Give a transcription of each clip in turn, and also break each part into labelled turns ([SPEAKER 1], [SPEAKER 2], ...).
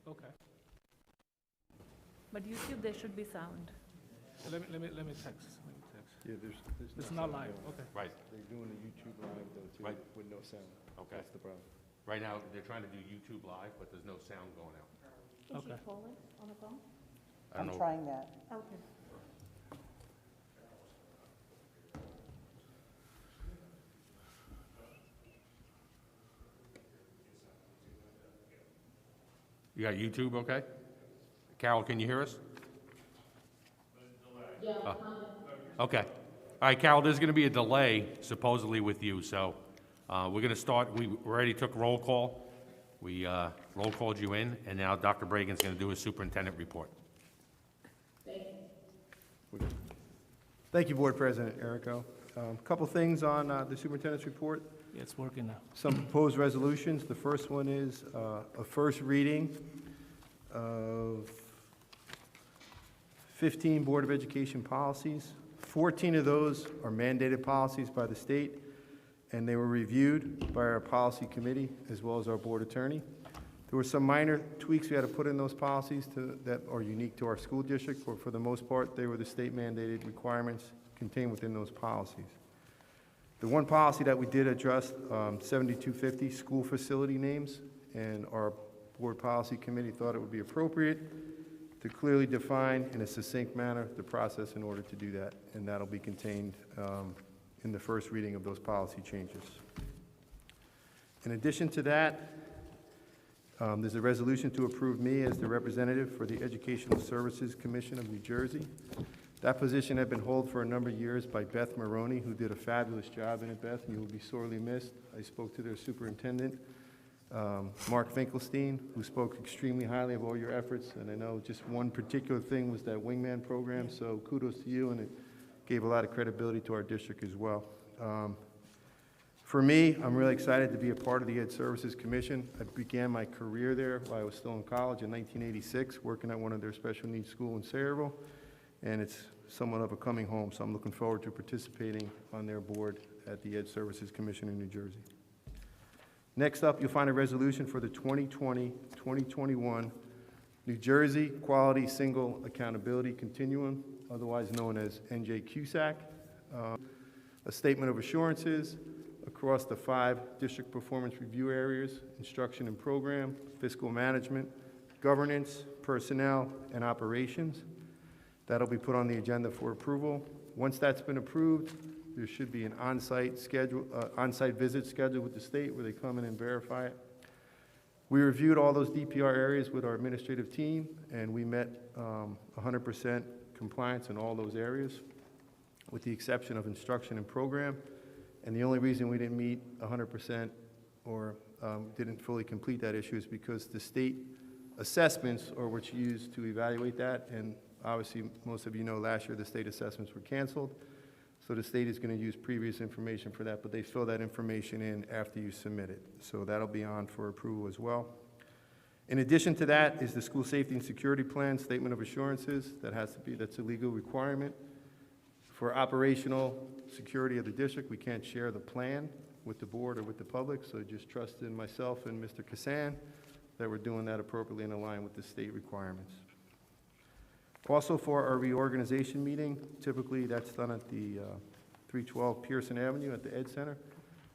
[SPEAKER 1] Okay.
[SPEAKER 2] But YouTube, there should be sound.
[SPEAKER 1] Let me text.
[SPEAKER 3] Yeah, there's
[SPEAKER 1] It's
[SPEAKER 3] no
[SPEAKER 1] not
[SPEAKER 3] sound
[SPEAKER 1] live,
[SPEAKER 3] going.
[SPEAKER 1] okay.
[SPEAKER 4] Right,
[SPEAKER 3] They're doing a YouTube live though, too,
[SPEAKER 4] Right.
[SPEAKER 3] with no sound.
[SPEAKER 4] okay.
[SPEAKER 3] That's the problem.
[SPEAKER 4] Right now, they're trying to do YouTube Live, but there's no sound going out.
[SPEAKER 2] Can she
[SPEAKER 1] Okay.
[SPEAKER 2] call it on the phone?
[SPEAKER 4] I don't
[SPEAKER 5] I'm
[SPEAKER 4] know.
[SPEAKER 5] trying that.
[SPEAKER 2] Okay.
[SPEAKER 4] You got YouTube, okay? Carol, can you hear us? Yeah. Okay. All right, Carol, there's going to be a delay supposedly with you, so we're going to start. We already took roll call. We roll called you in, and now Dr. Bragan's going to do his superintendent report.
[SPEAKER 3] Thank you, Board President Erico. A couple things on the superintendent's report.
[SPEAKER 1] Yeah, it's working now.
[SPEAKER 3] Some proposed resolutions. The first one is a first reading of 15 Board of Education policies. 14 of those are mandated policies by the state, and they were reviewed by our policy committee as well as our board attorney. There were some minor tweaks we had to put in those policies that are unique to our school district, but for the most part, they were the state mandated requirements contained within those policies. The one policy that we did address, 7250, school facility names, and our board policy committee thought it would be appropriate to clearly define in a succinct manner the process in order to do that, and that'll be contained in the first reading of those policy changes. In addition to that, there's a resolution to approve me as the representative for the Educational Services Commission of New Jersey. That position had been held for a number of years by Beth Maroney, who did a fabulous job in it, Beth, and you will be sorely missed. I spoke to their superintendent, Mark Finkelstein, who spoke extremely highly of all your efforts, and I know just one particular thing was that wingman program, so kudos to you, and it gave a lot of credibility to our district as well. For me, I'm really excited to be a part of the Ed Services Commission. I began my career there while I was still in college in 1986, working at one of their special needs schools in Sayreville, and it's somewhat of a coming home, so I'm looking forward to participating on their board at the Ed Services Commission in New Jersey. Next up, you'll find a resolution for the 2020-2021 New Jersey Quality Single Accountability Continuum, otherwise known as NJQSAC, a statement of assurances across the 5 district performance review areas: instruction and program, fiscal management, governance, personnel, and operations. That'll be put on the agenda for approval. Once that's been approved, there should be an on-site visit scheduled with the state where they come in and verify it. We reviewed all those DPR areas with our administrative team, and we met 100% compliance in all those areas, with the exception of instruction and program. And the only reason we didn't meet 100% or didn't fully complete that issue is because the state assessments are what's used to evaluate that, and obviously, most of you know last year the state assessments were canceled, so the state is going to use previous information for that, but they fill that information in after you submit it. So that'll be on for approval as well. In addition to that is the School Safety and Security Plan Statement of Assurances. That's a legal requirement. For operational security of the district, we can't share the plan with the board or with the public, so just trust in myself and Mr. Kassan that we're doing that appropriately and aligned with the state requirements. Also, for our reorganization meeting, typically that's done at the 312 Pearson Avenue at the Ed Center.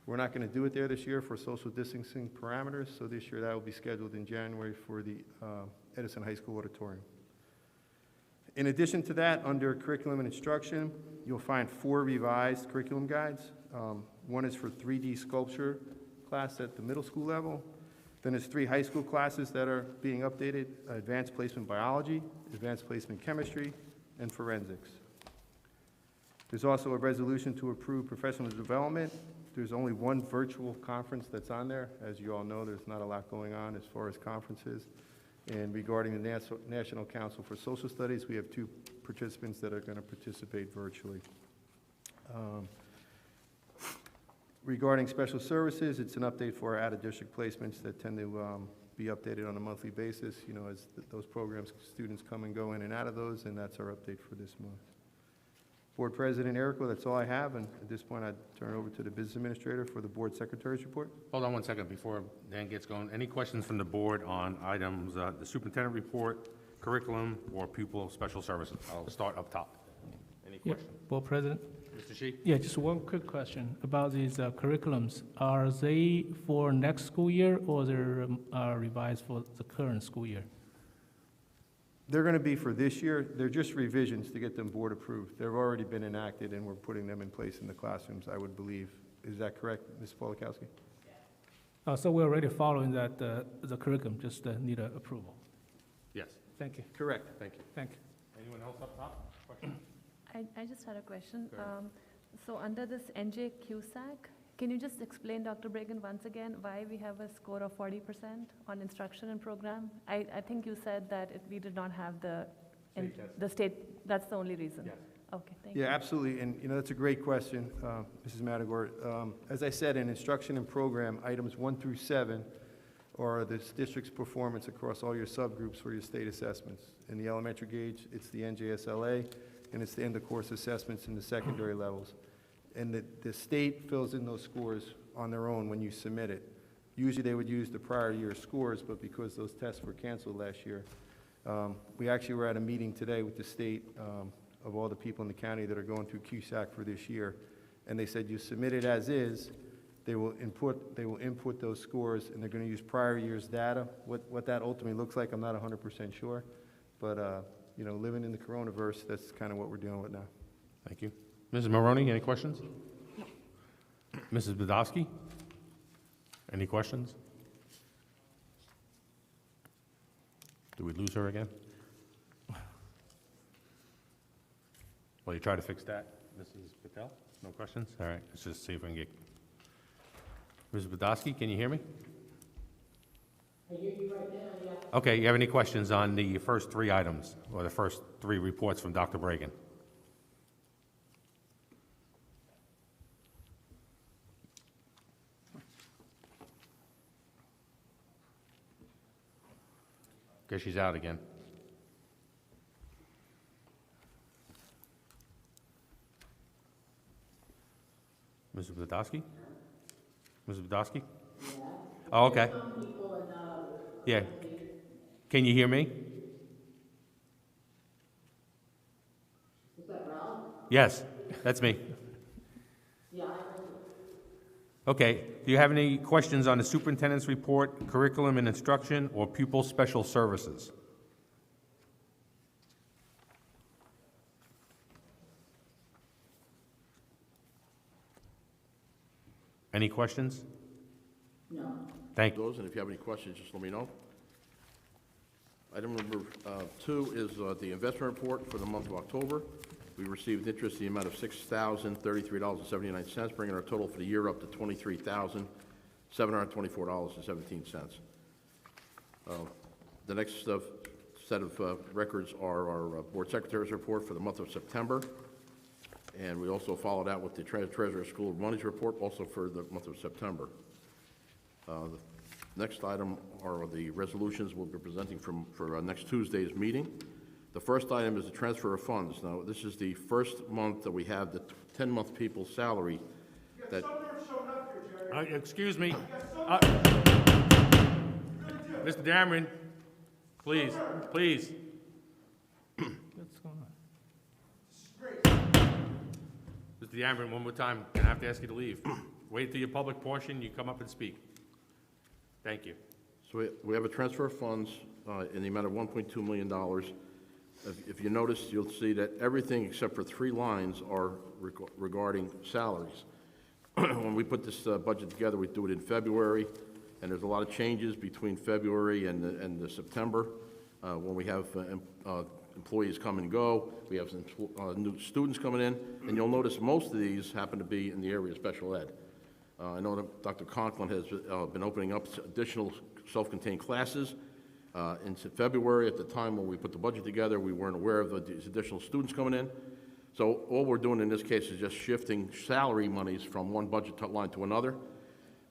[SPEAKER 3] We're not going to do it there this year for social distancing parameters, so this year that will be scheduled in January for the Edison High School Auditorium. In addition to that, under curriculum and instruction, you'll find 4 revised curriculum guides. One is for 3D sculpture class at the middle school level. Then there's 3 high school classes that are being updated: advanced placement biology, advanced placement chemistry, and forensics. There's also a resolution to approve professional development. There's only one virtual conference that's on there. As you all know, there's not a lot going on as far as conferences. And regarding the National Council for Social Studies, we have 2 participants that are going to participate virtually. Regarding special services, it's an update for our out-of-district placements that tend to be updated on a monthly basis, you know, as those programs, students come and go in and out of those, and that's our update for this month. Board President Erico, that's all I have, and at this point, I'd turn it over to the Business Administrator for the Board Secretary's report.
[SPEAKER 4] Hold on one second before Dan gets going. Any questions from the board on items, the superintendent report, curriculum, or pupil special services? I'll start up top. Any
[SPEAKER 1] Yeah,
[SPEAKER 4] questions?
[SPEAKER 1] Board President?
[SPEAKER 4] Mr. Shi?
[SPEAKER 1] Yeah, just one quick question about these curriculums. Are they for next school year or they're revised for the current school year?
[SPEAKER 3] They're going to be for this year. They're just revisions to get them board approved. They've already been enacted, and we're putting them in place in the classrooms, I would believe. Is that correct, Ms. Polakowski?
[SPEAKER 1] So we're already following that, the curriculum, just need approval.
[SPEAKER 4] Yes.
[SPEAKER 1] Thank you,
[SPEAKER 3] Correct.
[SPEAKER 4] Thank you.
[SPEAKER 1] thank you.
[SPEAKER 4] Anyone else up top? Question?
[SPEAKER 2] I just had a question.
[SPEAKER 4] Go ahead.
[SPEAKER 2] So under this NJ CUSAC, can you just explain, Dr. Bragan, once again, why we have a score of 40% on instruction and program? I think you said that we did not have
[SPEAKER 4] State test.
[SPEAKER 2] the state, that's the only reason?
[SPEAKER 4] Yes.
[SPEAKER 2] Okay, thank you.
[SPEAKER 3] Yeah, absolutely, and, that's a great question, Mrs. Matagor. As I said, in instruction and program, items 1 through 7 are the district's performance across all your subgroups for your state assessments. In the elementary gauge, it's the NJSLA, and it's the end-of-course assessments in the secondary levels. And the state fills in those scores on their own when you submit it. Usually, they would use the prior year's scores, but because those tests were canceled last year, we actually were at a meeting today with the state of all the people in the county that are going through CUSAC for this year, and they said you submit it as is, they will input those scores, and they're going to use prior year's data. What that ultimately looks like, I'm not 100% sure, but living in the coronavirus, that's kind of what we're dealing with now.
[SPEAKER 4] Thank you. Mrs. Maroney, any questions? No. Mrs. Badowski? Any questions? Do we lose her again? Well, you try to fix that, Mrs. Patel? No questions? All right, let's just see if we can get... Mrs. Badowski, can you hear me? I hear you right now, yeah. Okay, you have any questions on the first 3 items, or the first 3 reports from Dr. Bragan? Guess she's out again. Mrs. Badowski? Mrs. Badowski? Oh, okay. Yeah. Can you hear me? Is that Ralph? Yes, that's me. Yeah, I heard you. Okay, do you have any questions on the superintendent's report, curriculum and instruction, or pupil special services? Any questions? No. Thank you.
[SPEAKER 5] Those, and if you have any questions, just let me know. Item number 2 is the investment report for the month of October. We received interest in the amount of $6,033.79, bringing our total for the year up to $23,724.17. The next set of records are our Board Secretary's report for the month of September. And we also followed out with the Treasurer School of Money's report, also for the month of September. The next item are the resolutions we'll be presenting for next Tuesday's meeting. The first item is the transfer of funds. Now, this is the first month that we have the 10-month people's salary. That
[SPEAKER 4] Excuse me. Mr. Dameron, please, please.
[SPEAKER 1] What's going on?
[SPEAKER 4] Mr. Dameron, one more time, I have to ask you to leave. Wait till your public portion, you come up and speak. Thank you.
[SPEAKER 5] So we have a transfer of funds in the amount of $1.2 million. If you notice, you'll see that everything except for 3 lines are regarding salaries. When we put this budget together, we do it in February, and there's a lot of changes between February and September when we have employees come and go. We have some new students coming in, and you'll notice most of these happen to be in the area of special ed. I know that Dr. Conklin has been opening up additional self-contained classes. In February, at the time when we put the budget together, we weren't aware of these additional students coming in. So all we're doing in this case is just shifting salary monies from one budget line to another.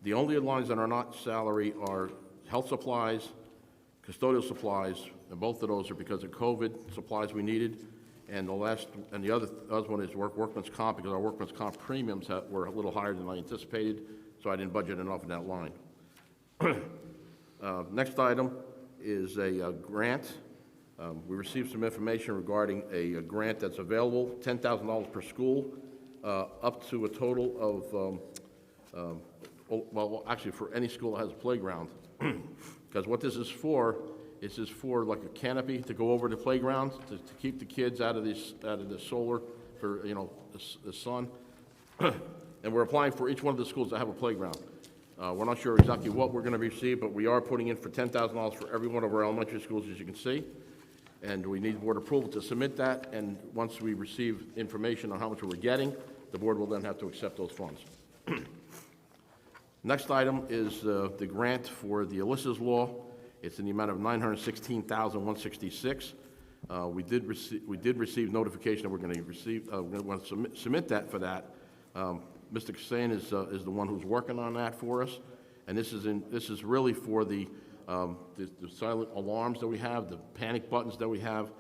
[SPEAKER 5] The only lines that are not salary are health supplies, custodial supplies, and both of those are because of COVID supplies we needed, And the other one is workman's comp, because our workman's comp premiums were a little higher than I anticipated, so I didn't budget enough in that line. Next item is a grant. We received some information regarding a grant that's available, $10,000 per school, up to a total of, well, actually for any school that has a playground. Because what this is for like a canopy to go over the playground to keep the kids out of the solar for, the sun. And we're applying for each one of the schools that have a playground. We're not sure exactly what we're going to receive, but we are putting in for $10,000 for every one of our elementary schools, as you can see. And we need board approval to submit that, and once we receive information on how much we're getting, the board will then have to accept those funds. Next item is the grant for the Alyssa's Law. It's in the amount of $916,166. We did receive notification that we're going to submit that for that. Mr. Kassane is the one who's working on that for us, and this is really for the silent alarms that we have, the panic buttons that we have,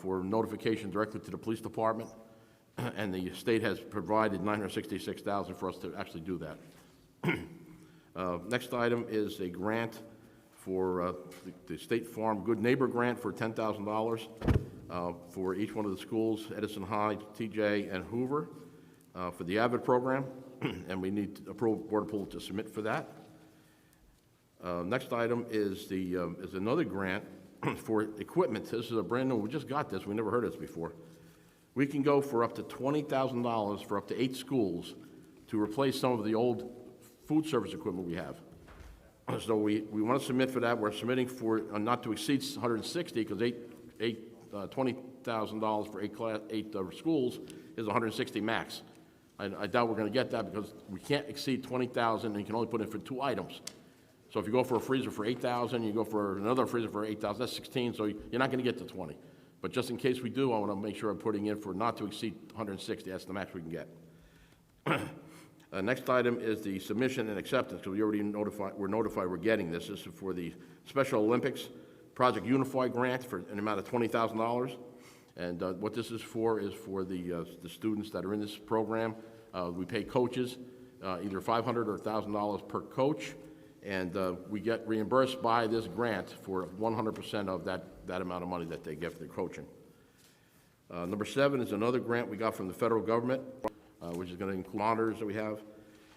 [SPEAKER 5] for notification directly to the police department, and the state has provided $966,000 for us to actually do that. Next item is a grant for the State Farm Good Neighbor Grant for $10,000 for each one of the schools, Edison High, TJ, and Hoover, for the AVID program, and we need board approval to submit for that. Next item is another grant for equipment. This is a brand new, we just got this, we never heard of this before. We can go for up to $20,000 for up to 8 schools to replace some of the old food service equipment we have. So we want to submit for that. We're submitting for not to exceed 160, because $20,000 for 8 schools is 160 max. I doubt we're going to get that, because we can't exceed 20,000, and you can only put in for 2 items. So if you go for a freezer for 8,000, you go for another freezer for 8,000, that's 16, so you're not going to get to 20. But just in case we do, I want to make sure I'm putting in for not to exceed 160. That's the max we can get. Next item is the submission and acceptance, because we're notified we're getting this. This is for the Special Olympics Project Unify grant for an amount of $20,000. And what this is for the students that are in this program. We pay coaches either $500 or $1,000 per coach, and we get reimbursed by this grant for 100% of that amount of money that they get for their coaching. Number 7 is another grant we got from the federal government, which is going to include monitors that we have.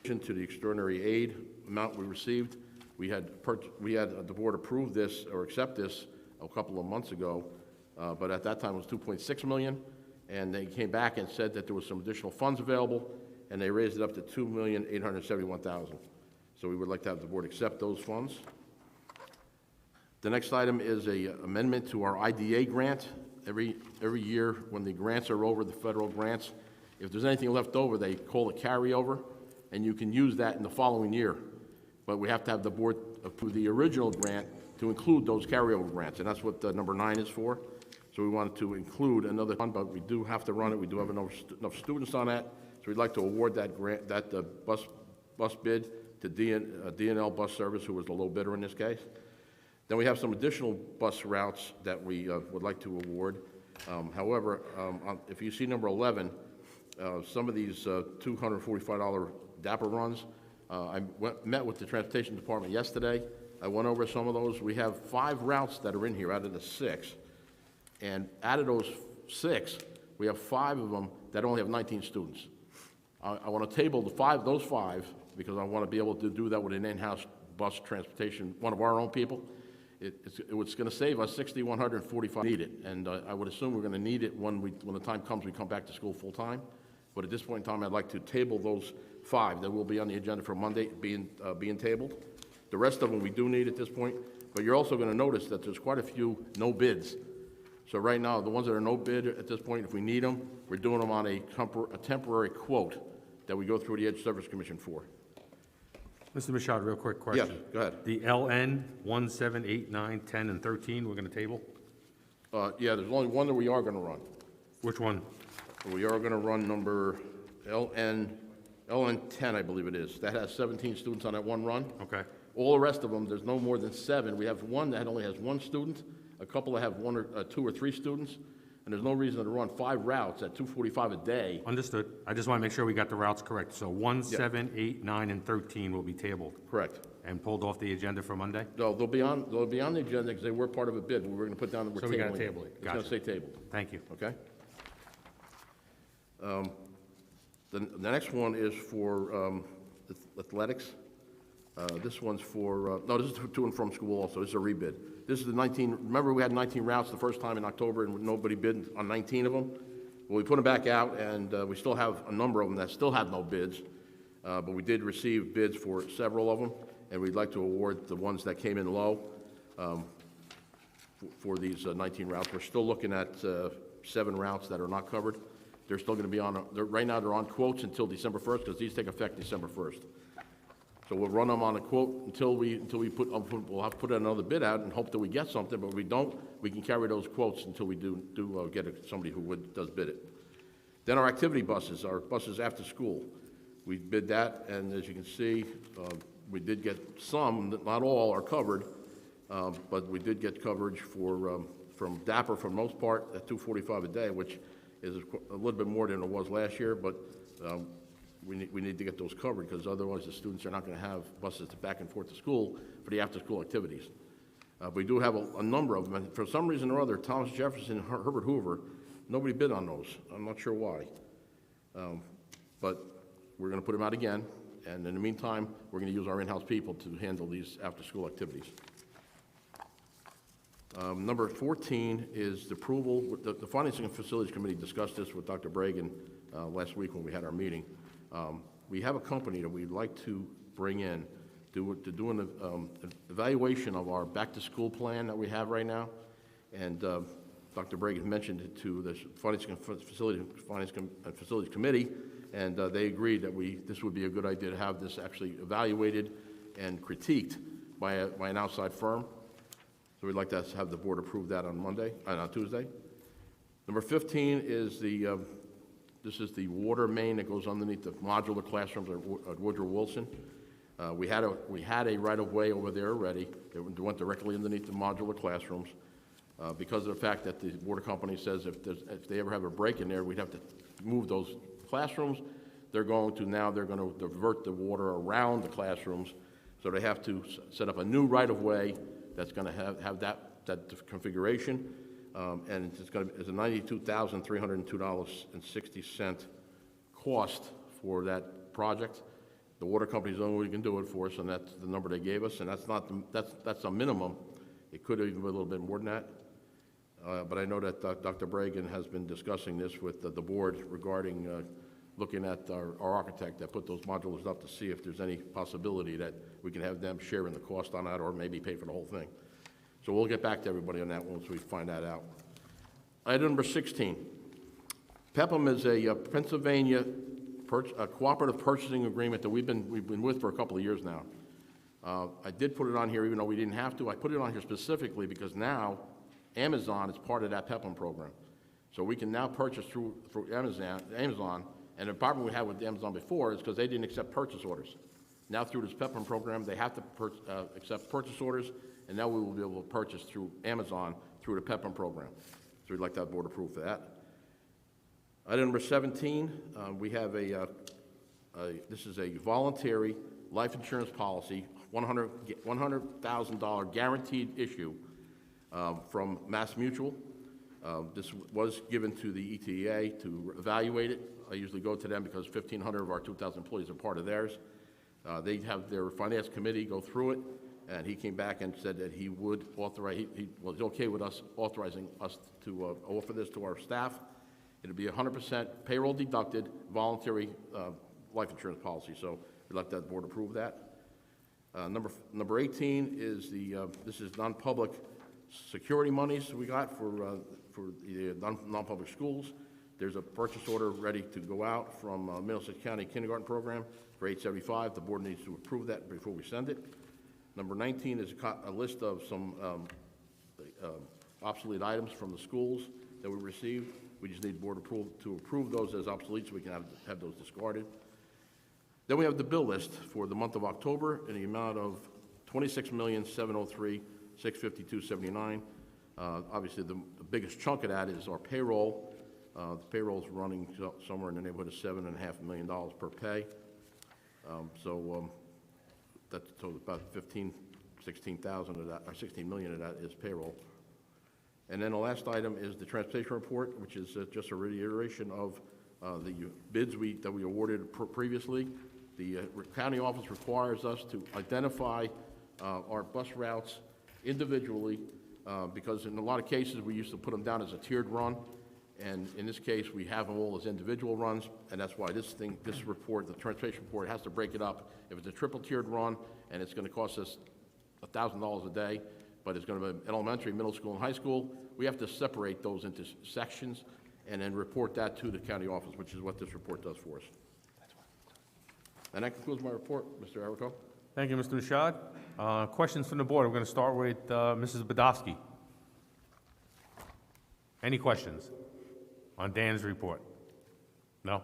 [SPEAKER 5] To the extraordinary aid amount we received, we had the board approve this or accept this a couple of months ago, but at that time it was $2.6 million, and they came back and said that there was some additional funds available, and they raised it up to $2,871,000. So we would like to have the board accept those funds. The next item is an amendment to our IDA grant. Every year when the grants are over, the federal grants, if there's anything left over, they call it carryover, and you can use that in the following year. But we have to have the board approve the original grant to include those carryover grants, and that's what number 9 is for. So we wanted to include another fund, but we do have to run it. We do have enough students on that, so we'd like to award that grant, that bus bid to D&L Bus Service, who was the low bidder in this case. Then we have some additional bus routes that we would like to award. However, if you see number 11, some of these $245 DAPA runs, I met with the Transportation Department yesterday. I went over some of those. We have 5 routes that are in here out of the 6. And out of those 6, we have 5 of them that only have 19 students. I want to table those 5, because I want to be able to do that with an in-house bus transportation, one of our own people. It's going to save us $6,145 need it, and I would assume we're going to need it when the time comes we come back to school full-time. But at this point in time, I'd like to table those 5 that will be on the agenda for Monday being tabled. The rest of them we do need at this point, but you're also going to notice that there's quite a few no bids. So right now, the ones that are no bid at this point, if we need them, we're doing them on a temporary quote that we go through the Edge Service Commission for.
[SPEAKER 4] Mr. Michaud, real quick question.
[SPEAKER 5] Yes, go ahead.
[SPEAKER 4] The LN 1, 7, 8, 9, 10, and 13, we're going to table?
[SPEAKER 5] Yeah, there's only one that we are going to run.
[SPEAKER 4] Which one?
[SPEAKER 5] We are going to run number LN 10, I believe it is. That has 17 students on that one run.
[SPEAKER 4] Okay.
[SPEAKER 5] All the rest of them, there's no more than 7. We have one that only has 1 student, a couple that have 1 or 2 or 3 students, and there's no reason to run 5 routes at $245 a day.
[SPEAKER 4] Understood. I just want to make sure we got the routes correct. So 1, 7, 8, 9, and 13 will be tabled
[SPEAKER 5] Correct.
[SPEAKER 4] and pulled off the agenda for Monday?
[SPEAKER 5] No, they'll be on the agenda because they were part of a bid, but we're going to put down that we're tabling.
[SPEAKER 4] So we gotta table it.
[SPEAKER 5] It's going to
[SPEAKER 4] Gotcha.
[SPEAKER 5] stay tabled,
[SPEAKER 4] Thank you.
[SPEAKER 5] okay? The next one is for athletics. This one's for, no, this is to and from school also. This is a rebid. This is the 19, remember we had 19 routes the first time in October and nobody bid on 19 of them? Well, we put them back out and we still have a number of them that still have no bids. But we did receive bids for several of them, and we'd like to award the ones that came in low for these 19 routes. We're still looking at 7 routes that are not covered. They're still going to be on, right now they're on quotes until December 1st because these take effect December 1st. So we'll run them on a quote until we put, we'll have to put another bid out and hope that we get something, but if we don't, we can carry those quotes until we do get somebody who does bid it. Then our activity buses, our buses after school. We bid that, and as you can see, we did get some, not all are covered, but we did get coverage for, from DAPR for the most part at $245 a day, which is a little bit more than it was last year, but we need to get those covered because otherwise the students are not going to have buses back and forth to school for the after-school activities. We do have a number of them, and for some reason or other, Thomas Jefferson and Herbert Hoover, nobody bid on those. I'm not sure why. But we're going to put them out again, and in the meantime, we're going to use our in-house people to handle these after-school activities. Number 14 is the approval. The Financing and Facilities Committee discussed this with Dr. Bragan last week when we had our meeting. We have a company that we'd like to bring in to do an evaluation of our back-to-school plan that we have right now. And Dr. Bragan mentioned it to the Financing and Facilities Committee, and they agreed that this would be a good idea to have this actually evaluated and critiqued by an outside firm. So we'd like to have the board approve that on Tuesday. Number 15 is this is the water main that goes underneath the modular classrooms at Woodrow Wilson. We had a right-of-way over there already that went directly underneath the modular classrooms. Because of the fact that the water company says if they ever have a break in there, we'd have to move those classrooms. They're going to divert the water around the classrooms, so they have to set up a new right-of-way that's going to have that configuration, and it's a $92,302.60 cost for that project. The water company's the only way can do it for us, and that's the number they gave us, and that's a minimum. It could even be a little bit more than that. But I know that Dr. Bragan has been discussing this with the board regarding looking at our architect that put those modulars up to see if there's any possibility that we can have them share in the cost on that or maybe pay for the whole thing. So we'll get back to everybody on that once we find that out. Item number 16. PEPM is a Pennsylvania cooperative purchasing agreement that we've been with for a couple of years now. I did put it on here even though we didn't have to. I put it on here specifically because now Amazon is part of that PEPM program. So we can now purchase through Amazon, and the problem we had with Amazon before is because they didn't accept purchase orders. Now through this PEPM program, they have to accept purchase orders, and now we will be able to purchase through Amazon through the PEPM program. So we'd like to have board approve for that. Item number 17, we have this is a voluntary life insurance policy, $100,000 guaranteed issue from Mass Mutual. This was given to the ETA to evaluate it. I usually go to them because 1,500 of our 2,000 employees are part of theirs. They have their finance committee go through it, and he came back and said that he would authorize, he was okay with us authorizing us to offer this to our staff. It'll be 100% payroll deducted, voluntary life insurance policy. So we'd like that board approve that. Number 18 is this is non-public security monies we got for the non-public schools. There's a purchase order ready to go out from Middlesex County Kindergarten Program for $875. The board needs to approve that before we send it. Number 19 is a list of some obsolete items from the schools that we received. We just need board approval to approve those as obsolete so we can have those discarded. Then we have the bill list for the month of October in the amount of $26,703,652.79. Obviously, the biggest chunk of that is our payroll. The payroll's running somewhere in the neighborhood of $7.5 million per pay. That's so about 16,000 of that, or 16 million of that is payroll. And then the last item is the transportation report, which is just a reiteration of the bids that we awarded previously. The county office requires us to identify our bus routes individually because in a lot of cases we used to put them down as a tiered run, and in this case we have them all as individual runs, and that's why this report, the transportation report, has to break it up. If it's a triple tiered run and it's going to cost us $1,000 a day, but it's going to be elementary, middle school, and high school, we have to separate those into sections and then report that to the county office, which is what this report does for us. And that concludes my report, Mr. Arico.
[SPEAKER 4] Thank you, Mr. Mashad. Questions from the board? We're going to start with Mrs. Badowski. Any questions on Dan's report? No?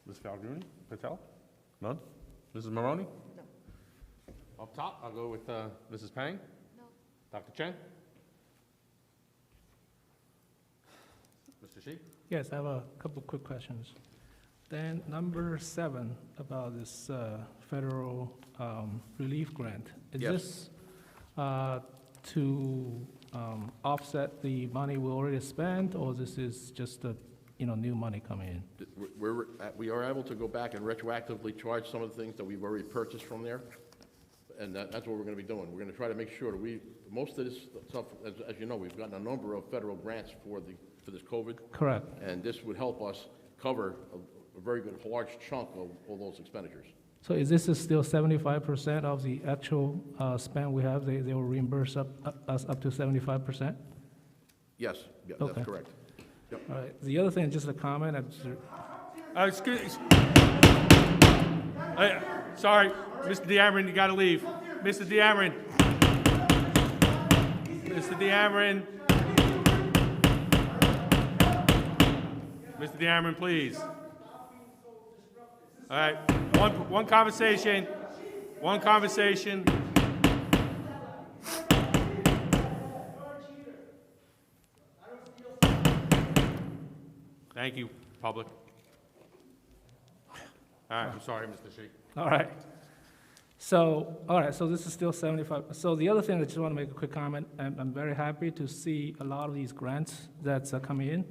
[SPEAKER 4] Ms. Falguni, Patel? None? Mrs. Maroney?
[SPEAKER 2] No.
[SPEAKER 4] Up top, I'll go with Mrs. Pang.
[SPEAKER 2] No.
[SPEAKER 4] Dr. Chen? Mr. Shi?
[SPEAKER 1] Yes, I have a couple quick questions. Then number 7, about this federal relief grant. Is
[SPEAKER 5] Yes.
[SPEAKER 1] this to offset the money we already spent, or this is just a, new money coming in?
[SPEAKER 5] We are able to go back and retroactively charge some of the things that we've already purchased from there, and that's what we're going to be doing. We're going to try to make sure that most of this stuff, as you know, we've gotten a number of federal grants for this COVID,
[SPEAKER 1] Correct.
[SPEAKER 5] and this would help us cover a very good, large chunk of all those expenditures.
[SPEAKER 1] So is this still 75% of the actual spend we have? They will reimburse us up to 75%?
[SPEAKER 5] Yes, yeah,
[SPEAKER 1] Okay.
[SPEAKER 5] that's correct.
[SPEAKER 1] All right. The other thing, just a comment.
[SPEAKER 4] Excuse. Sorry, Mr. DeAmron, you got to leave. Mr. DeAmron. Mr. DeAmron. Mr. DeAmron, please. All right, one conversation. One conversation. Thank you, public. All right, I'm sorry, Mr. Shi.
[SPEAKER 1] All right. So this is still 75. So the other thing, I just want to make a quick comment. I'm very happy to see a lot of these grants that's coming in,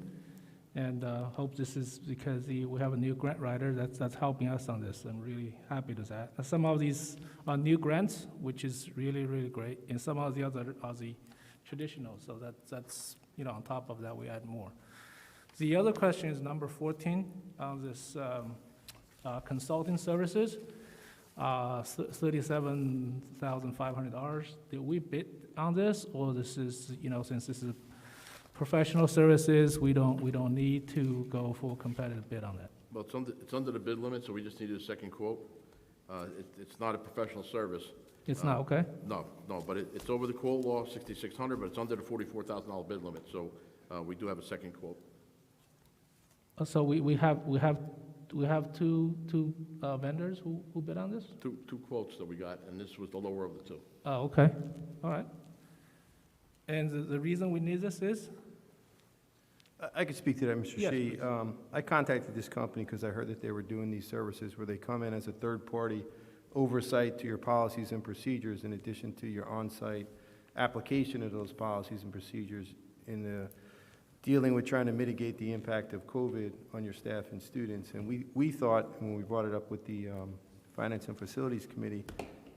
[SPEAKER 1] and hope this is because we have a new grant writer that's helping us on this. I'm really happy to that. And some of these are new grants, which is really, really great, and some of the other are the traditional. So that's on top of that, we add more. The other question is number 14 on this consulting services. $37,500. Did we bid on this, or this is, since this is professional services, we don't need to go for a competitive bid on that?
[SPEAKER 5] Well, it's under the bid limit, so we just needed a second quote. It's not a professional service.
[SPEAKER 1] It's not, okay?
[SPEAKER 5] No, but it's over the quote law, 6,600, but it's under the $44,000 bid limit, so we do have a second quote.
[SPEAKER 1] So we have two vendors who bid on this?
[SPEAKER 5] Two quotes that we got, and this was the lower of the two.
[SPEAKER 1] Oh, okay, all right. And the reason we need this is?
[SPEAKER 3] I could speak to that, Mr.
[SPEAKER 1] Yes,
[SPEAKER 3] Shi.
[SPEAKER 1] please.
[SPEAKER 3] I contacted this company because I heard that they were doing these services where they come in as a third-party oversight to your policies and procedures in addition to your on-site application of those policies and procedures in the dealing with trying to mitigate the impact of COVID on your staff and students. And we thought, when we brought it up with the Finance and Facilities Committee,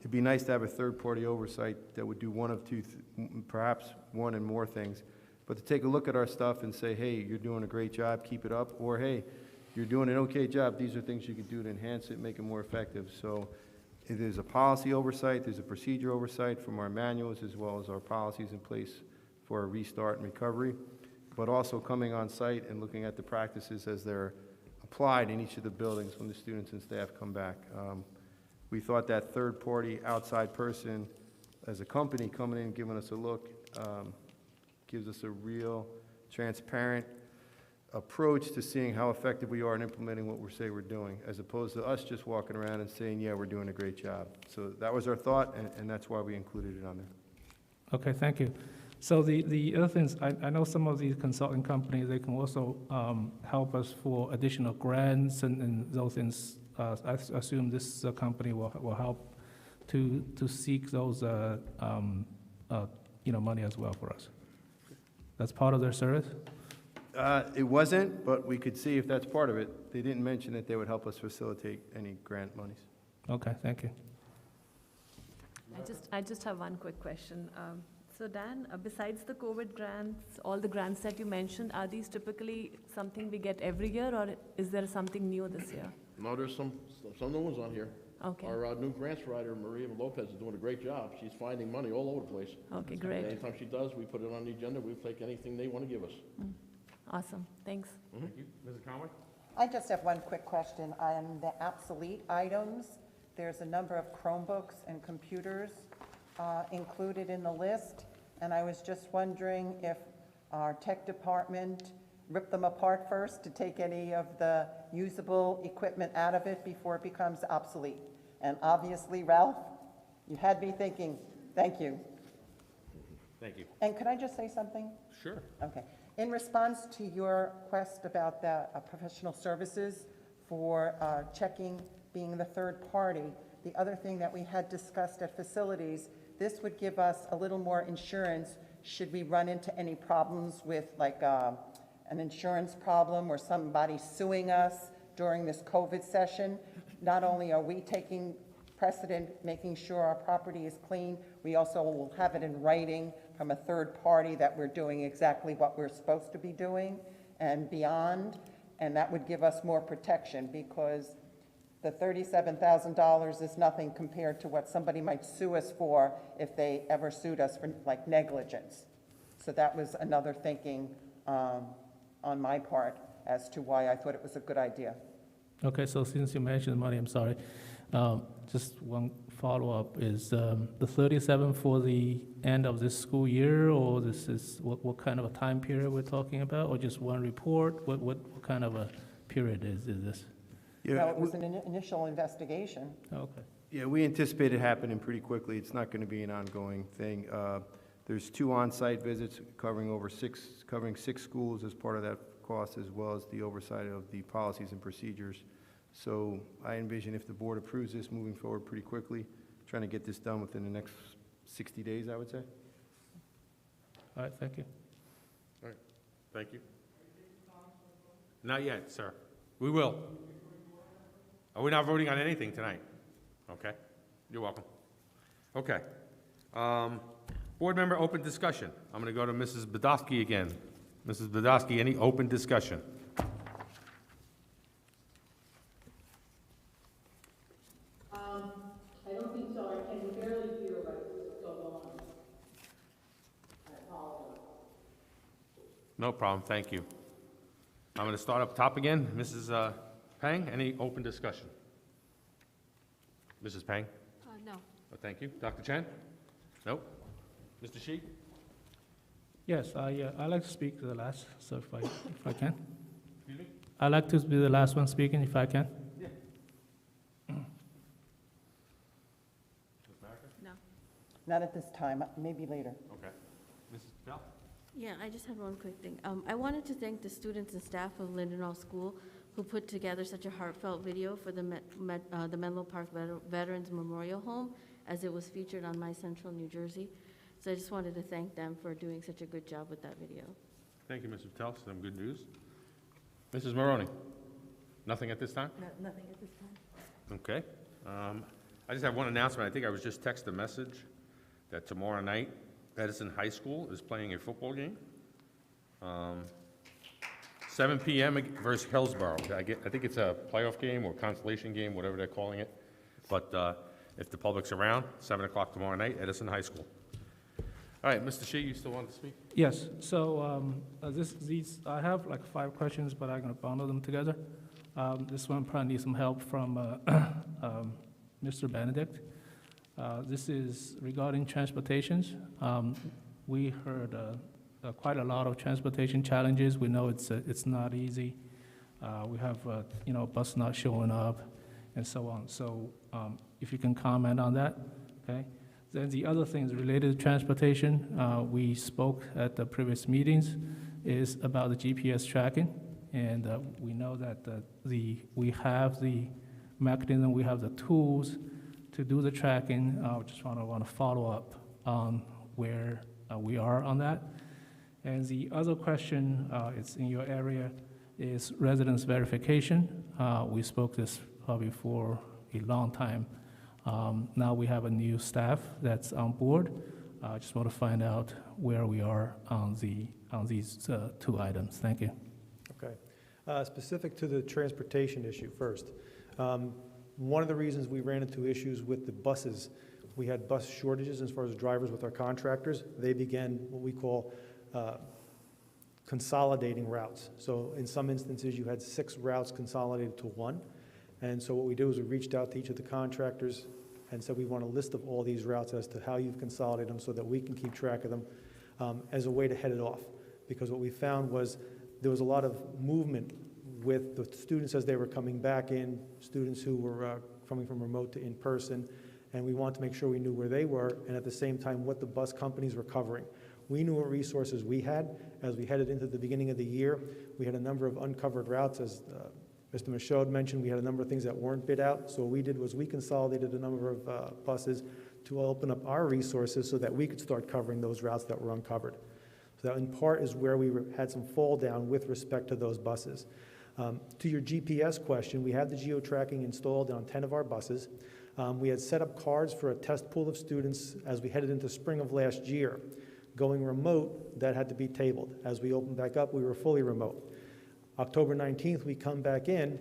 [SPEAKER 3] it'd be nice to have a third-party oversight that would do one of two, perhaps one and more things, but to take a look at our stuff and say, hey, you're doing a great job, keep it up, or hey, you're doing an okay job, these are things you could do to enhance it, make it more effective. So there's a policy oversight, there's a procedure oversight from our manuals as well as our policies in place for a restart and recovery, but also coming on site and looking at the practices as they're applied in each of the buildings when the students and staff come back. We thought that third-party outside person, as a company coming in and giving us a look, gives us a real transparent approach to seeing how effective we are in implementing what we say we're doing, as opposed to us just walking around and saying, yeah, we're doing a great job. So that was our thought, and that's why we included it on there.
[SPEAKER 1] Okay, thank you. So the other things, I know some of these consulting companies, they can also help us for additional grants and those things. I assume this company will help to seek those, money as well for us. That's part of their service?
[SPEAKER 3] It wasn't, but we could see if that's part of it. They didn't mention that they would help us facilitate any grant monies.
[SPEAKER 1] Okay, thank you.
[SPEAKER 2] I just have one quick question. So Dan, besides the COVID grants, all the grants that you mentioned, are these typically something we get every year, or is there something new this year?
[SPEAKER 5] No, there's some new ones on here.
[SPEAKER 2] Okay,
[SPEAKER 5] Our new grants writer, Maria Lopez, is doing a great job. She's finding money all over the place.
[SPEAKER 2] okay,
[SPEAKER 5] And
[SPEAKER 2] great.
[SPEAKER 5] anytime she does, we put it on the agenda, we'll take anything they want to give us.
[SPEAKER 2] Awesome, thanks.
[SPEAKER 4] Thank you. Mrs. Conway?
[SPEAKER 6] I just have one quick question. On the obsolete items, there's a number of Chromebooks and computers included in the list, and I was just wondering if our tech department ripped them apart first to take any of the usable equipment out of it before it becomes obsolete. And obviously, Ralph, you had me thinking, thank you.
[SPEAKER 4] Thank you.
[SPEAKER 6] And could I just say something?
[SPEAKER 4] Sure.
[SPEAKER 6] Okay. In response to your quest about the professional services for checking being the third party, the other thing that we had discussed at facilities, this would give us a little more insurance should we run into any problems with like an insurance problem or somebody suing us during this COVID session. Not only are we taking precedent, making sure our property is clean, we also will have it in writing from a third party that we're doing exactly what we're supposed to be doing and beyond, and that would give us more protection because the $37,000 is nothing compared to what somebody might sue us for if they ever sued us for like negligence. So that was another thinking on my part as to why I thought it was a good idea.
[SPEAKER 1] Okay, so since you mentioned money, I'm sorry. Just one follow-up, is the 37 for the end of this school year, or this is, what kind of a time period we're talking about, or just one report? What kind of a period is this?
[SPEAKER 6] Well, it was an initial investigation.
[SPEAKER 1] Okay.
[SPEAKER 3] Yeah, we anticipate it happening pretty quickly. It's not going to be an ongoing thing. There's 2 on-site visits covering 6 schools as part of that cost, as well as the oversight of the policies and procedures. So I envision if the board approves this, moving forward pretty quickly, trying to get this done within the next 60 days, I would say.
[SPEAKER 1] All right, thank you.
[SPEAKER 4] All right, thank you. Not yet, sir. We will. We're not voting on anything tonight. Okay, you're welcome. Okay. Board member open discussion. I'm going to go to Mrs. Badowski again. Mrs. Badowski, any open discussion?
[SPEAKER 7] I don't think so. I can barely hear what's going on. I apologize.
[SPEAKER 4] No problem, thank you. I'm going to start up top again. Mrs. Pang, any open discussion? Mrs. Pang?
[SPEAKER 2] No.
[SPEAKER 4] Oh, thank you. Dr. Chen? Nope. Mr. Shi?
[SPEAKER 1] Yes, I'd like to speak to the last, so if I can.
[SPEAKER 4] Excuse me?
[SPEAKER 1] I'd like to be the last one speaking, if I can.
[SPEAKER 4] Yeah.
[SPEAKER 2] No.
[SPEAKER 6] Not at this time, maybe later.
[SPEAKER 4] Okay. Mrs. Bell?
[SPEAKER 8] Yeah, I just had one quick thing. I wanted to thank the students and staff of Lindenall School who put together such a heartfelt video for the Menlo Park Veterans Memorial Home, as it was featured on My Central New Jersey. So I just wanted to thank them for doing such a good job with that video.
[SPEAKER 4] Thank you, Mrs. Patel. Some good news. Mrs. Maroney? Nothing at this time?
[SPEAKER 8] Nothing at this time.
[SPEAKER 4] Okay. I just have one announcement. I think I was just texted a message that tomorrow night, Edison High School is playing a football game. 7 p.m. versus Hillsborough. I think it's a playoff game or consolation game, whatever they're calling it. But if the public's around, 7 o'clock tomorrow night, Edison High School. All right, Mr. Shi, you still want to speak?
[SPEAKER 1] Yes, so I have like 5 questions, but I'm going to bundle them together. This one probably needs some help from Mr. Benedict. This is regarding transportations. We heard quite a lot of transportation challenges. We know it's not easy. We have bus not showing up and so on. So if you can comment on that, okay? Then the other things related to transportation, we spoke at the previous meetings, is about the GPS tracking. And we know that we have the mechanism, we have the tools to do the tracking. Just want to follow up on where we are on that. And the other question, it's in your area, is residence verification. We spoke this probably for a long time. Now we have a new staff that's on board. I just want to find out where we are on these two items. Thank you.
[SPEAKER 9] Okay. Specific to the transportation issue first. One of the reasons we ran into issues with the buses, we had bus shortages as far as drivers with our contractors. They began what we call consolidating routes. So in some instances, you had 6 routes consolidated to 1. And so what we did was we reached out to each of the contractors and said we want a list of all these routes as to how you've consolidated them so that we can keep track of them as a way to head it off. Because what we found was there was a lot of movement with the students as they were coming back in, students who were coming from remote to in-person, and we wanted to make sure we knew where they were and at the same time what the bus companies were covering. We knew what resources we had as we headed into the beginning of the year. We had a number of uncovered routes, as Mr. Michaud mentioned. We had a number of things that weren't bid out. So what we did was we consolidated a number of buses to open up our resources so that we could start covering those routes that were uncovered. So that in part is where we had some fall down with respect to those buses. To your GPS question, we have the geo-tracking installed on 10 of our buses. We had set up cards for a test pool of students as we headed into spring of last year. Going remote, that had to be tabled. As we opened back up, we were fully remote. October 19th, we come back in,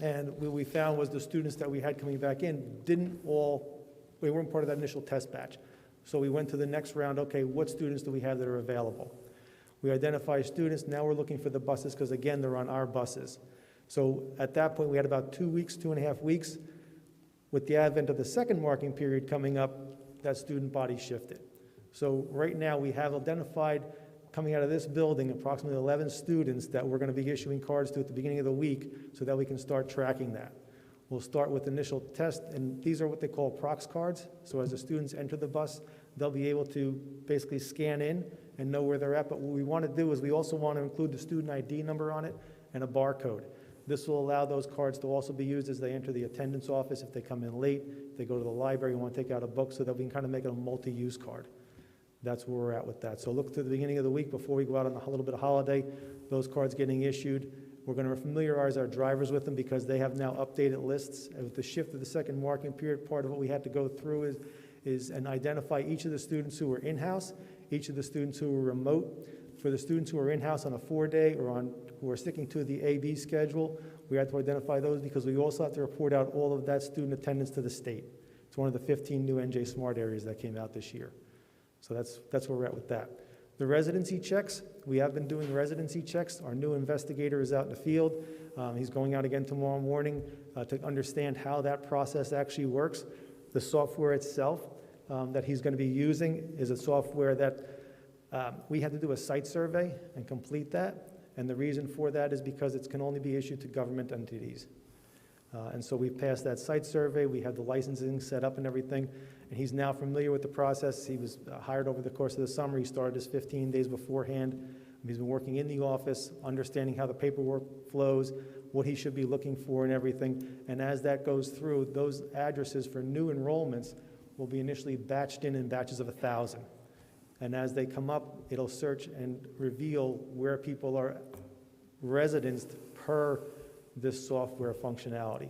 [SPEAKER 9] and what we found was the students that we had coming back in we weren't part of that initial test batch. So we went to the next round, okay, what students do we have that are available? We identify students, now we're looking for the buses because again, they're on our buses. So at that point, we had about 2 weeks, 2.5 weeks. With the advent of the second marking period coming up, that student body shifted. So right now, we have identified coming out of this building approximately 11 students that we're going to be issuing cards to at the beginning of the week so that we can start tracking that. We'll start with initial test, and these are what they call prox cards. So as the students enter the bus, they'll be able to basically scan in and know where they're at. But what we want to do is we also want to include the student ID number on it and a barcode. This will allow those cards to also be used as they enter the attendance office if they come in late, if they go to the library and want to take out a book, so that we can kind of make it a multi-use card. That's where we're at with that. So look to the beginning of the week before we go out on a little bit of holiday, those cards getting issued. We're going to familiarize our drivers with them because they have now updated lists. And with the shift of the second marking period, part of what we had to go through is and identify each of the students who were in-house, each of the students who were remote. For the students who are in-house on a 4-day or who are sticking to the AB schedule, we had to identify those because we also have to report out all of that student attendance to the state. It's one of the 15 new NJ Smart areas that came out this year. So that's where we're at with that. The residency checks, we have been doing residency checks. Our new investigator is out in the field. He's going out again tomorrow morning to understand how that process actually works. The software itself that he's going to be using is a software that we had to do a site survey and complete that. And the reason for that is because it can only be issued to government entities. And so we passed that site survey. We had the licensing set up and everything. And he's now familiar with the process. He was hired over the course of the summer. He started his 15 days beforehand. He's been working in the office, understanding how the paperwork flows, what he should be looking for and everything. And as that goes through, those addresses for new enrollments will be initially batched in batches of 1,000. And as they come up, it'll search and reveal where people are residenced per this software functionality.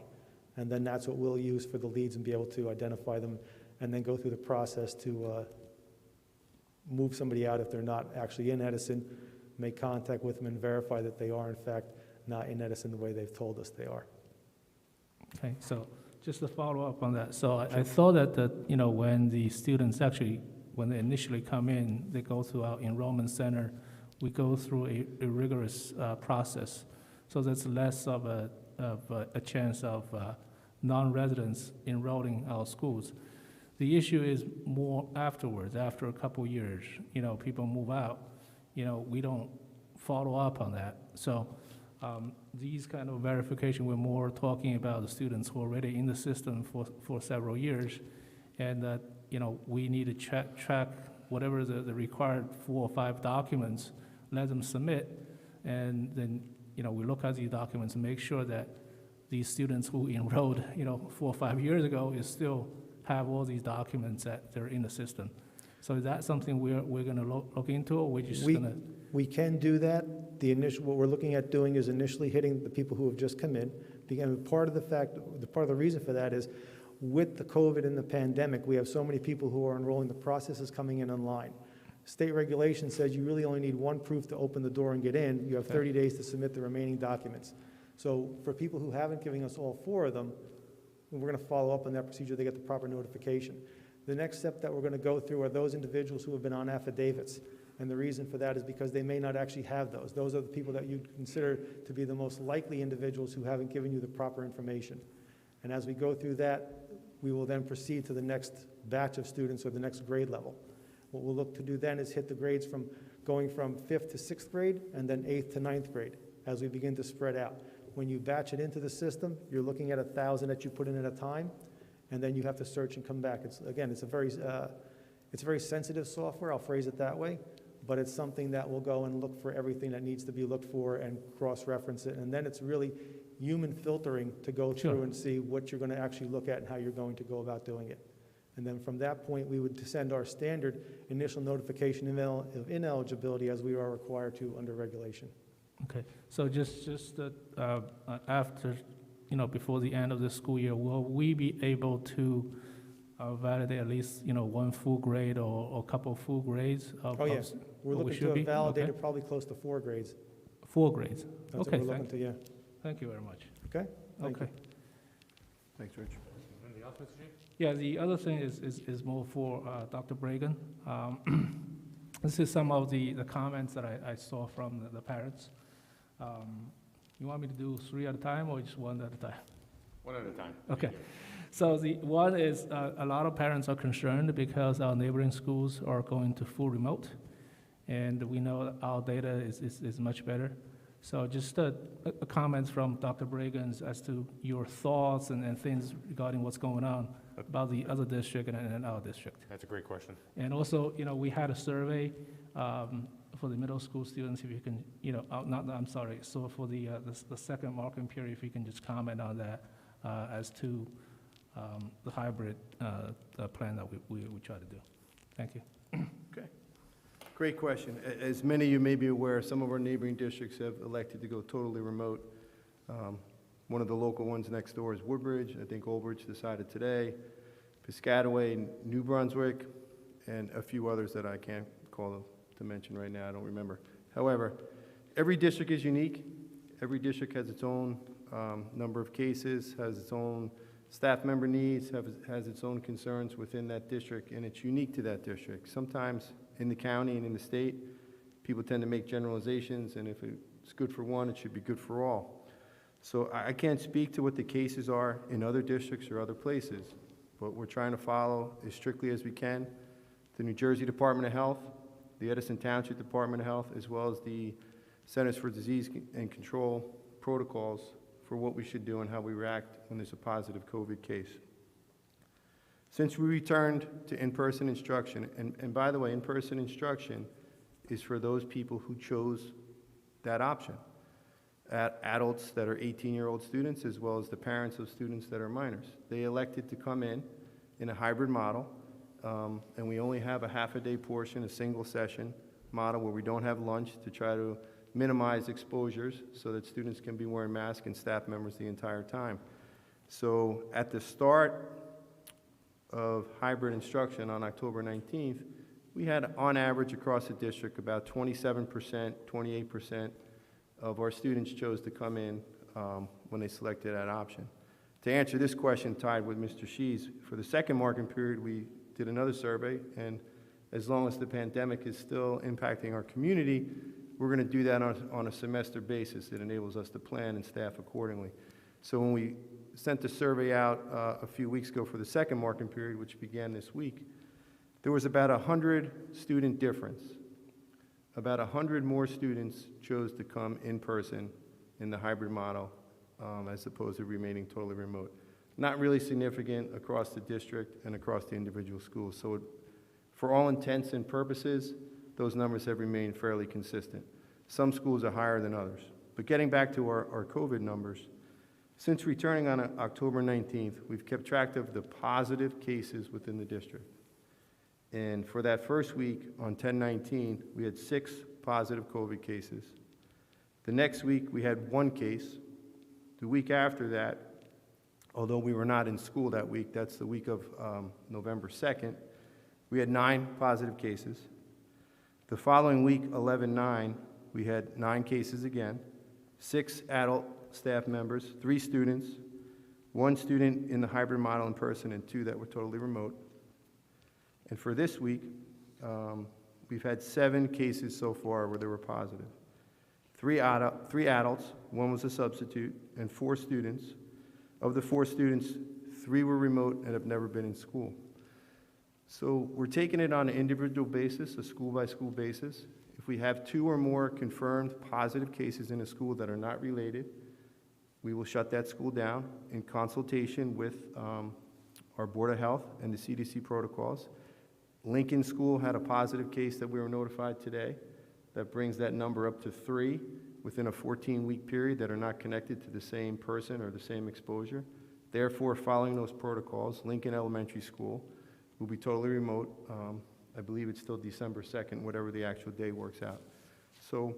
[SPEAKER 9] And then that's what we'll use for the leads and be able to identify them and then go through the process to move somebody out if they're not actually in Edison, make contact with them and verify that they are in fact not in Edison the way they've told us they are.
[SPEAKER 1] Okay, so just to follow up on that. So I thought that when the students actually, when they initially come in, they go through our enrollment center, we go through a rigorous process. So there's less of a chance of non-residents enrolling our schools. The issue is more afterwards, after a couple of years, people move out, we don't follow up on that. So these kind of verification, we're more talking about the students who are already in the system for several years, and that, we need to track whatever the required 4 or 5 documents, let them submit, and then, we look at these documents and make sure that these students who enrolled, 4 or 5 years ago is still have all these documents that they're in the system. So is that something we're gonna look into, or we're just gonna?
[SPEAKER 9] We can do that. What we're looking at doing is initially hitting the people who have just come in. And part of the reason for that is with the COVID and the pandemic, we have so many people who are enrolling, the process is coming in online. State regulation says you really only need one proof to open the door and get in. You have 30 days to submit the remaining documents. So for people who haven't given us all 4 of them, we're going to follow up on that procedure. They get the proper notification. The next step that we're going to go through are those individuals who have been on affidavits. And the reason for that is because they may not actually have those. Those are the people that you'd consider to be the most likely individuals who haven't given you the proper information. And as we go through that, we will then proceed to the next batch of students or the next grade level. What we'll look to do then is hit the grades from going from 5th to 6th grade and then 8th to 9th grade as we begin to spread out. When you batch it into the system, you're looking at 1,000 that you put in at a time, and then you have to search and come back. It's a very sensitive software, I'll phrase it that way, but it's something that will go and look for everything that needs to be looked for and cross-reference it, and then it's really human filtering to go through and see what you're going to actually look at and how you're going to go about doing it. And then from that point, we would send our standard initial notification of ineligibility as we are required to under regulation.
[SPEAKER 1] Okay, so just after, before the end of the school year, will we be able to validate at least, 1 full grade or a couple of full grades?
[SPEAKER 9] Yes, we're looking to have validated probably close to 4 grades.
[SPEAKER 1] 4 grades?
[SPEAKER 9] That's
[SPEAKER 1] Okay,
[SPEAKER 9] what we're looking to, yeah.
[SPEAKER 1] Thank you very much.
[SPEAKER 9] Okay? Thank
[SPEAKER 1] Okay.
[SPEAKER 9] you.
[SPEAKER 3] Thanks, Rich.
[SPEAKER 4] Anything else, Mr. Chief?
[SPEAKER 1] Yeah, the other thing is more for Dr. Bragan. This is some of the comments that I saw from the parents. You want me to do 3 at a time or just 1 at a time?
[SPEAKER 4] 1 at a time.
[SPEAKER 1] Okay. So the one is a lot of parents are concerned because our neighboring schools are going to full remote, and we know that our data is much better. So just a comments from Dr. Bragan as to your thoughts and things regarding what's going on about the other district and our district.
[SPEAKER 4] That's a great question.
[SPEAKER 1] And also, we had a survey for the middle school students, if you can, so for the second marking period, if you can just comment on that as to the hybrid plan that we try to do. Thank you.
[SPEAKER 3] Okay. Great question. As many of you may be aware, some of our neighboring districts have elected to go totally remote. One of the local ones next door is Woodbridge. I think Old Bridge decided today. Piscataway, New Brunswick, and a few others that I can't call to mention right now. I don't remember. However, every district is unique. Every district has its own number of cases, has its own staff member needs, has its own concerns within that district, and it's unique to that district. Sometimes in the county and in the state, people tend to make generalizations, and if it's good for one, it should be good for all. So I can't speak to what the cases are in other districts or other places, but we're trying to follow as strictly as we can the New Jersey Department of Health, the Edison Township Department of Health, as well as the Centers for Disease and Control protocols for what we should do and how we react when there's a positive COVID case. Since we returned to in-person instruction, and by the way, in-person instruction is for those people who chose that option, adults that are 18-year-old students as well as the parents of students that are minors. They elected to come in a hybrid model, and we only have a half-a-day portion, a single session model where we don't have lunch to try to minimize exposures so that students can be wearing masks and staff members the entire time. So at the start of hybrid instruction on October 19th, we had on average across the district about 27%, 28% of our students chose to come in when they selected that option. To answer this question tied with Mr. Shees, for the second marking period, we did another survey, and as long as the pandemic is still impacting our community, we're going to do that on a semester basis. It enables us to plan and staff accordingly. So when we sent the survey out a few weeks ago for the second marking period, which began this week, there was about 100 student difference. About 100 more students chose to come in person in the hybrid model as opposed to remaining totally remote. not really significant across the district and across the individual schools. So for all intents and purposes, those numbers have remained fairly consistent. Some schools are higher than others. But getting back to our COVID numbers, since returning on October 19th, we've kept track of the positive cases within the district. And for that first week, on 10/19, we had 6 positive COVID cases. The next week, we had 1 case. The week after that, although we were not in school that week, that's the week of November 2nd, we had 9 positive cases. The following week, 11/9, we had 9 cases again, 6 adult staff members, 3 students, 1 student in the hybrid model in person, and 2 that were totally remote. And for this week, we've had 7 cases so far where they were positive. 3 adults, 1 was a substitute, and 4 students. Of the 4 students, 3 were remote and have never been in school. So we're taking it on an individual basis, a school-by-school basis. If we have 2 or more confirmed positive cases in a school that are not related, we will shut that school down in consultation with our Board of Health and the CDC protocols. Lincoln School had a positive case that we were notified today. That brings that number up to 3 within a 14-week period that are not connected to the same person or the same exposure. Therefore, following those protocols, Lincoln Elementary School will be totally remote. I believe it's still December 2nd, whatever the actual day works out. So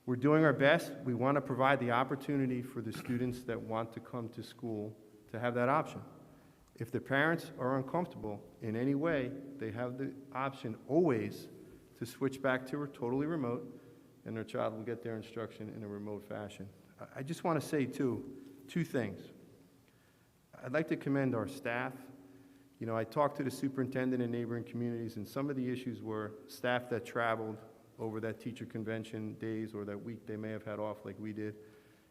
[SPEAKER 3] we're doing our best. We want to provide the opportunity for the students that want to come to school to have that option. If the parents are uncomfortable in any way, they have the option always to switch back to totally remote, and their child will get their instruction in a remote fashion. I just want to say, two things. I'd like to commend our staff. You know, I talked to the superintendent in neighboring communities, and some of the issues were staff that traveled over that teacher convention days or that week they may have had off like we did,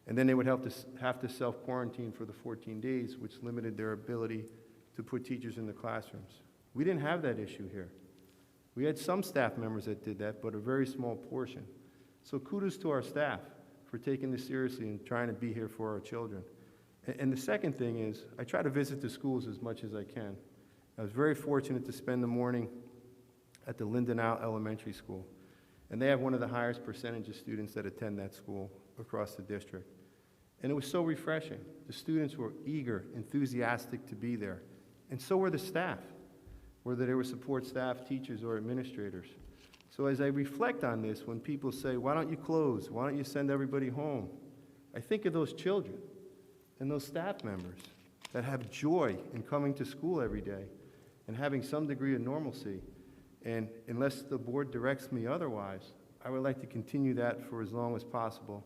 [SPEAKER 3] and then they would have to self-quarantine for the 14 days, which limited their ability to put teachers in the classrooms. We didn't have that issue here. We had some staff members that did that, but a very small portion. So kudos to our staff for taking this seriously and trying to be here for our children. And the second thing is, I try to visit the schools as much as I can. I was very fortunate to spend the morning at the Lindenau Elementary School, and they have one of the highest percentage of students that attend that school across the district. And it was so refreshing. The students were eager, enthusiastic to be there, and so were the staff, whether they were support staff, teachers, or administrators. So as I reflect on this, when people say, why don't you close? Why don't you send everybody home? I think of those children and those staff members that have joy in coming to school every day and having some degree of normalcy. And unless the board directs me otherwise, I would like to continue that for as long as possible.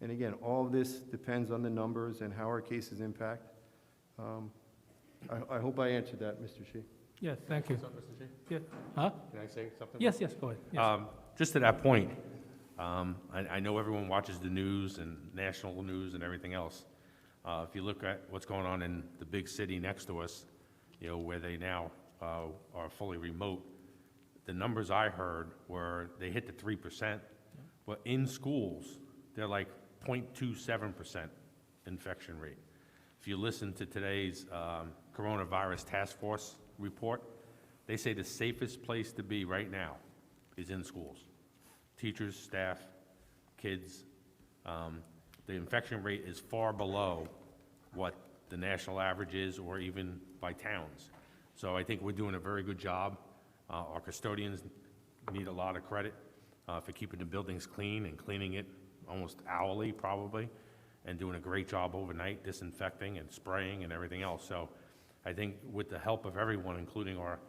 [SPEAKER 3] And again, all of this depends on the numbers and how our cases impact. I hope I answered that, Mr. Shi.
[SPEAKER 1] Yes, thank you.
[SPEAKER 4] What's up, Mr. Shi?
[SPEAKER 1] Yeah. Huh?
[SPEAKER 4] Can I say something?
[SPEAKER 1] Yes, go ahead. Yes.
[SPEAKER 4] Just to that point, I know everyone watches the news and national news and everything else. If you look at what's going on in the big city next to us, you know, where they now are fully remote, the numbers I heard were they hit the 3%, but in schools, they're like 0.27% infection rate. If you listen to today's coronavirus task force report, they say the safest place to be right now is in schools. Teachers, staff, kids. The infection rate is far below what the national average is, or even by towns. So I think we're doing a very good job. Our custodians need a lot of credit for keeping the buildings clean and cleaning it almost hourly, probably, and doing a great job overnight, disinfecting and spraying and everything else. So I think with the help of everyone, including our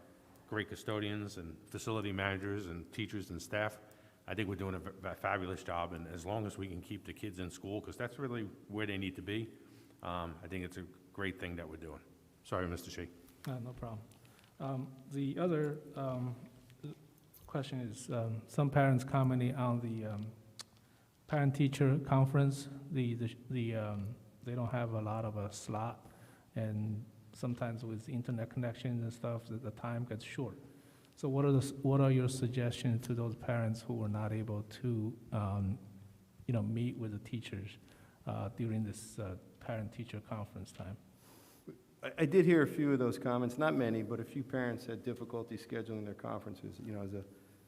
[SPEAKER 4] great custodians and facility managers and teachers and staff, I think we're doing a fabulous job. And as long as we can keep the kids in school, because that's really where they need to be, I think it's a great thing that we're doing. Sorry, Mr. Shi.
[SPEAKER 1] No problem. The other question is, some parents commenting on the parent-teacher conference. They don't have a lot of a slot, and sometimes with internet connections and stuff, the time gets short. So what are your suggestions to those parents who were not able to, meet with the teachers during this parent-teacher conference time?
[SPEAKER 3] I did hear a few of those comments, not many, but a few parents had difficulty scheduling their conferences. You know,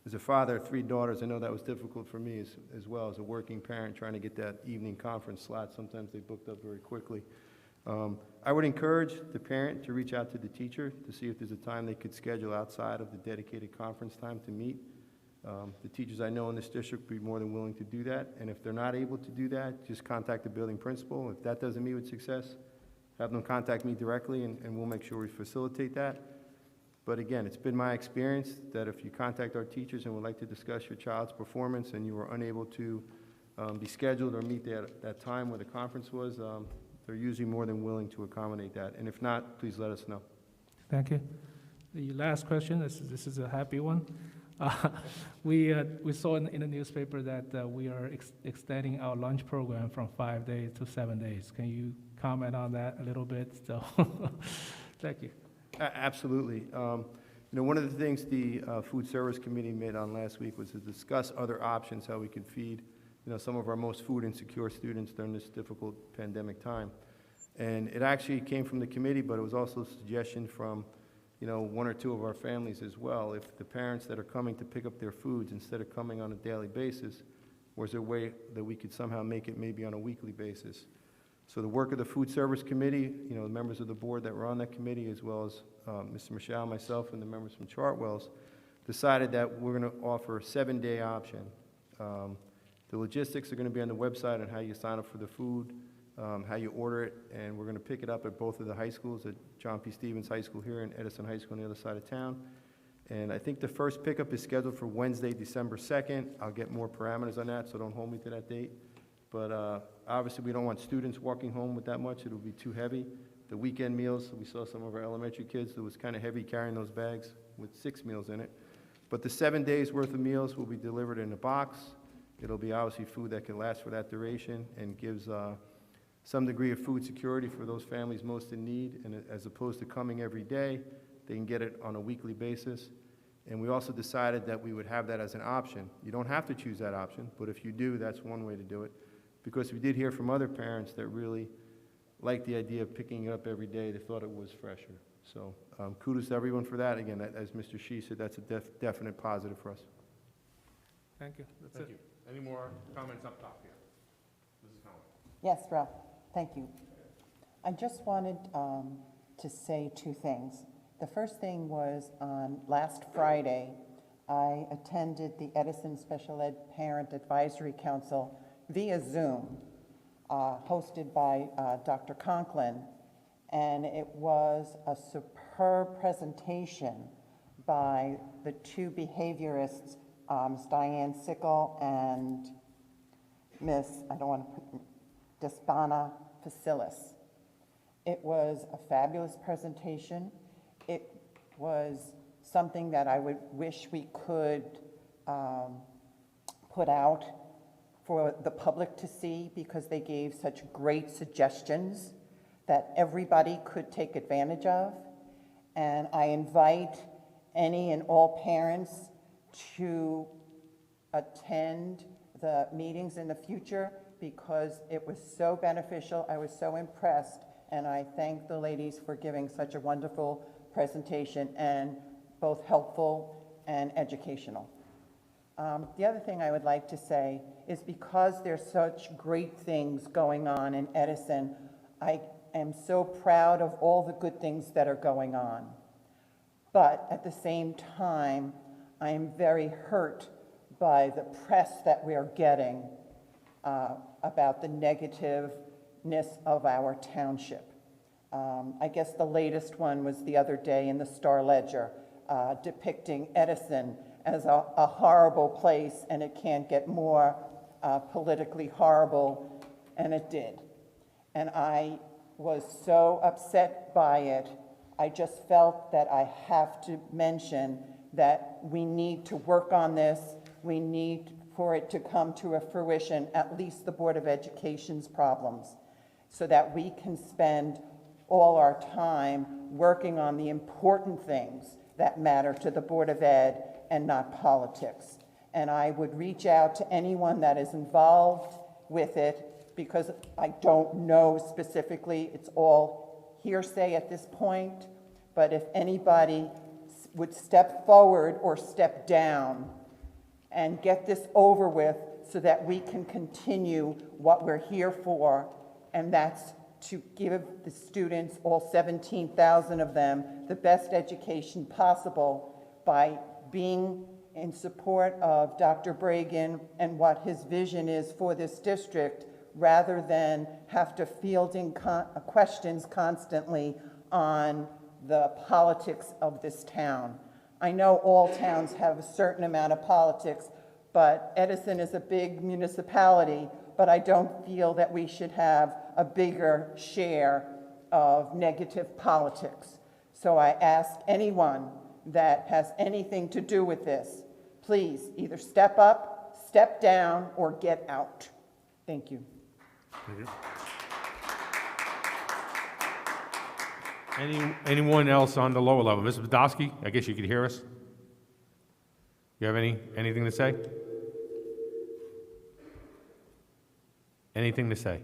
[SPEAKER 3] as a father of 3 daughters, I know that was difficult for me as well, as a working parent, trying to get that evening conference slot. Sometimes they booked up very quickly. I would encourage the parent to reach out to the teacher to see if there's a time they could schedule outside of the dedicated conference time to meet. The teachers I know in this district would be more than willing to do that, and if they're not able to do that, just contact the building principal. If that doesn't meet with success, have them contact me directly, and we'll make sure we facilitate that. But again, it's been my experience that if you contact our teachers and would like to discuss your child's performance and you were unable to be scheduled or meet that time where the conference was, they're usually more than willing to accommodate that. And if not, please let us know.
[SPEAKER 1] Thank you. The last question, this is a happy one. We saw in the newspaper that we are extending our lunch program from 5 days to 7 days. Can you comment on that a little bit? So, thank you.
[SPEAKER 3] Absolutely. You know, one of the things the Food Service Committee made on last week was to discuss other options, how we could feed, you know, some of our most food insecure students during this difficult pandemic time. And it actually came from the committee, but it was also a suggestion from, you know, 1 or 2 of our families as well. If the parents that are coming to pick up their foods, instead of coming on a daily basis, was there a way that we could somehow make it maybe on a weekly basis? So the work of the Food Service Committee, you know, the members of the board that were on that committee, as well as Mr. Michelle, myself, and the members from Chartwell's, decided that we're going to offer a 7-day option. The logistics are going to be on the website on how you sign up for the food, how you order it, and we're going to pick it up at both of the high schools, at John P. Stevens High School here and Edison High School on the other side of town. And I think the first pickup is scheduled for Wednesday, December 2nd. I'll get more parameters on that, so don't hold me to that date. But obviously, we don't want students walking home with that much. It'll be too heavy. The weekend meals, we saw some of our elementary kids, it was kind of heavy carrying those bags with 6 meals in it. But the 7 days worth of meals will be delivered in a box. It'll be obviously food that can last for that duration and gives some degree of food security for those families most in need. And as opposed to coming every day, they can get it on a weekly basis. And we also decided that we would have that as an option. You don't have to choose that option, but if you do, that's one way to do it. Because we did hear from other parents that really liked the idea of picking it up every day. They thought it was fresher. So kudos to everyone for that. Again, as Mr. Shee said, that's a definite positive for us.
[SPEAKER 1] Thank you. That's
[SPEAKER 4] Thank
[SPEAKER 1] it.
[SPEAKER 4] you. Any more comments up top here? Mrs. Conway.
[SPEAKER 6] Yes, Ralph, thank you. I just wanted to say 2 things. The first thing was on last Friday, I attended the Edison Special Ed Parent Advisory Council via Zoom, hosted by Dr. Conklin, and it was a superb presentation by the 2 behaviorists, Ms. Diane Sickle and Miss, I don't want to put, Despana Facilis. It was a fabulous presentation. It was something that I would wish we could put out for the public to see, because they gave such great suggestions that everybody could take advantage of. And I invite any and all parents to attend the meetings in the future, because it was so beneficial. I was so impressed, and I thank the ladies for giving such a wonderful presentation, and both helpful and educational. The other thing I would like to say is, because there's such great things going on in Edison, I am so proud of all the good things that are going on. But at the same time, I am very hurt by the press that we are getting about the negativeness of our township. I guess the latest one was the other day in the Star Ledger, depicting Edison as a horrible place, and it can't get more politically horrible, and it did. And I was so upset by it. I just felt that I have to mention that we need to work on this. We need for it to come to a fruition, at least the Board of Education's problems, so that we can spend all our time working on the important things that matter to the Board of Ed and not politics. And I would reach out to anyone that is involved with it, because I don't know specifically. It's all hearsay at this point, but if anybody would step forward or step down and get this over with so that we can continue what we're here for, and that's to give the students, all 17,000 of them, the best education possible by being in support of Dr. Bragan and what his vision is for this district, rather than have to fielding questions constantly on the politics of this town. I know all towns have a certain amount of politics, but Edison is a big municipality, but I don't feel that we should have a bigger share of negative politics. So I ask anyone that has anything to do with this, please either step up, step down, or get out. Thank you.
[SPEAKER 4] Thank you. Anyone else on the lower level? Mrs. Podolsky, I guess you could hear us. You have anything to say? Anything to say?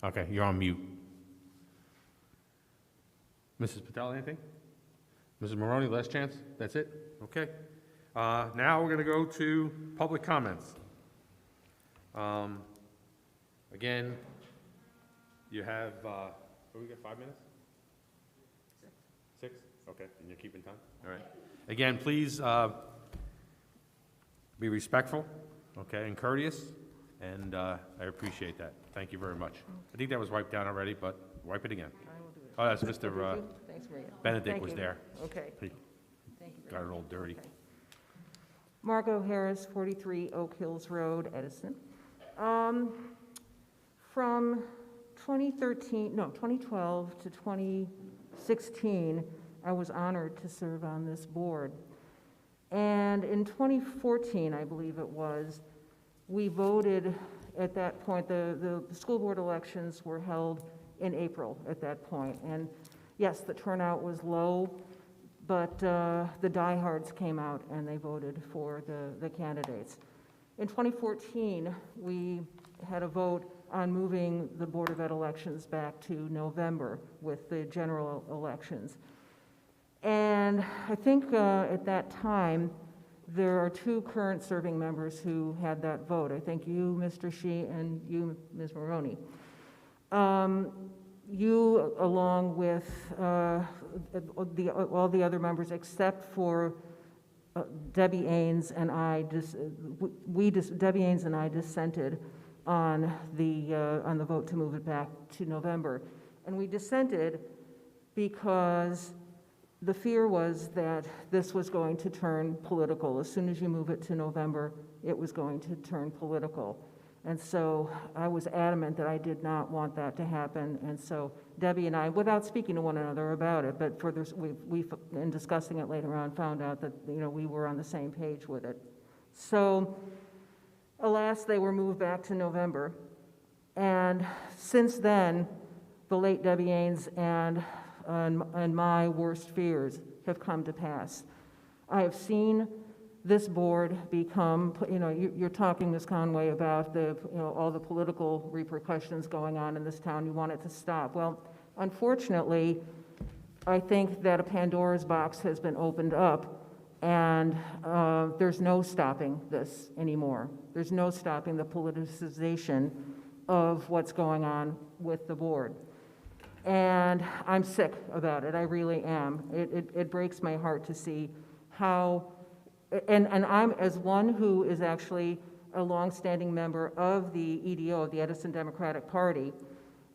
[SPEAKER 4] Okay, you're on mute. Mrs. Patel, anything? Mrs. Maroney, last chance? That's it? Okay. Now we're going to go to public comments. Again, you have, what do we got, 5 minutes? 6? Okay, and you're keeping time? All right. Again, please be respectful, okay, and courteous, and I appreciate that. Thank you very much. I think that was wiped down already, but wipe it again.
[SPEAKER 7] I will do it.
[SPEAKER 4] Oh, that's Mr.
[SPEAKER 7] Thanks, Maria.
[SPEAKER 4] Benedict
[SPEAKER 7] Thank
[SPEAKER 4] was
[SPEAKER 7] you.
[SPEAKER 4] there.
[SPEAKER 7] Okay.
[SPEAKER 4] He
[SPEAKER 7] Thank you.
[SPEAKER 4] got it all dirty.
[SPEAKER 7] Okay. Margot Harris, 43 Oak Hills Road, Edison. From 2012 to 2016, I was honored to serve on this board. And in 2014, I believe it was, we voted at that point, the school board elections were held in April at that point. And yes, the turnout was low, but the diehards came out and they voted for the candidates. In 2014, we had a vote on moving the Board of Ed elections back to November with the general elections. And I think at that time, there are 2 current serving members who had that vote. I think you, Mr. Shi, and you, Ms. Maroney. You, along with all the other members except for Debbie Ains and I, Debbie Ains and I dissented on the vote to move it back to November. And we dissented because the fear was that this was going to turn political. As soon as you move it to November, it was going to turn political. And so I was adamant that I did not want that to happen. And so Debbie and I, without speaking to one another about it, but further, we in discussing it later on, found out that we were on the same page with it. So alas, they were moved back to November. And since then, the late Debbie Ains and my worst fears have come to pass. I have seen this board become, you're talking, Ms. Conway, about all the political repercussions going on in this town. You want it to stop. Well, unfortunately, I think that a Pandora's box has been opened up, and there's no stopping this anymore. There's no stopping the politicization of what's going on with the board. And I'm sick about it, I really am. It breaks my heart to see how, and I'm, as one who is actually a longstanding member of the EDO, the Edison Democratic Party,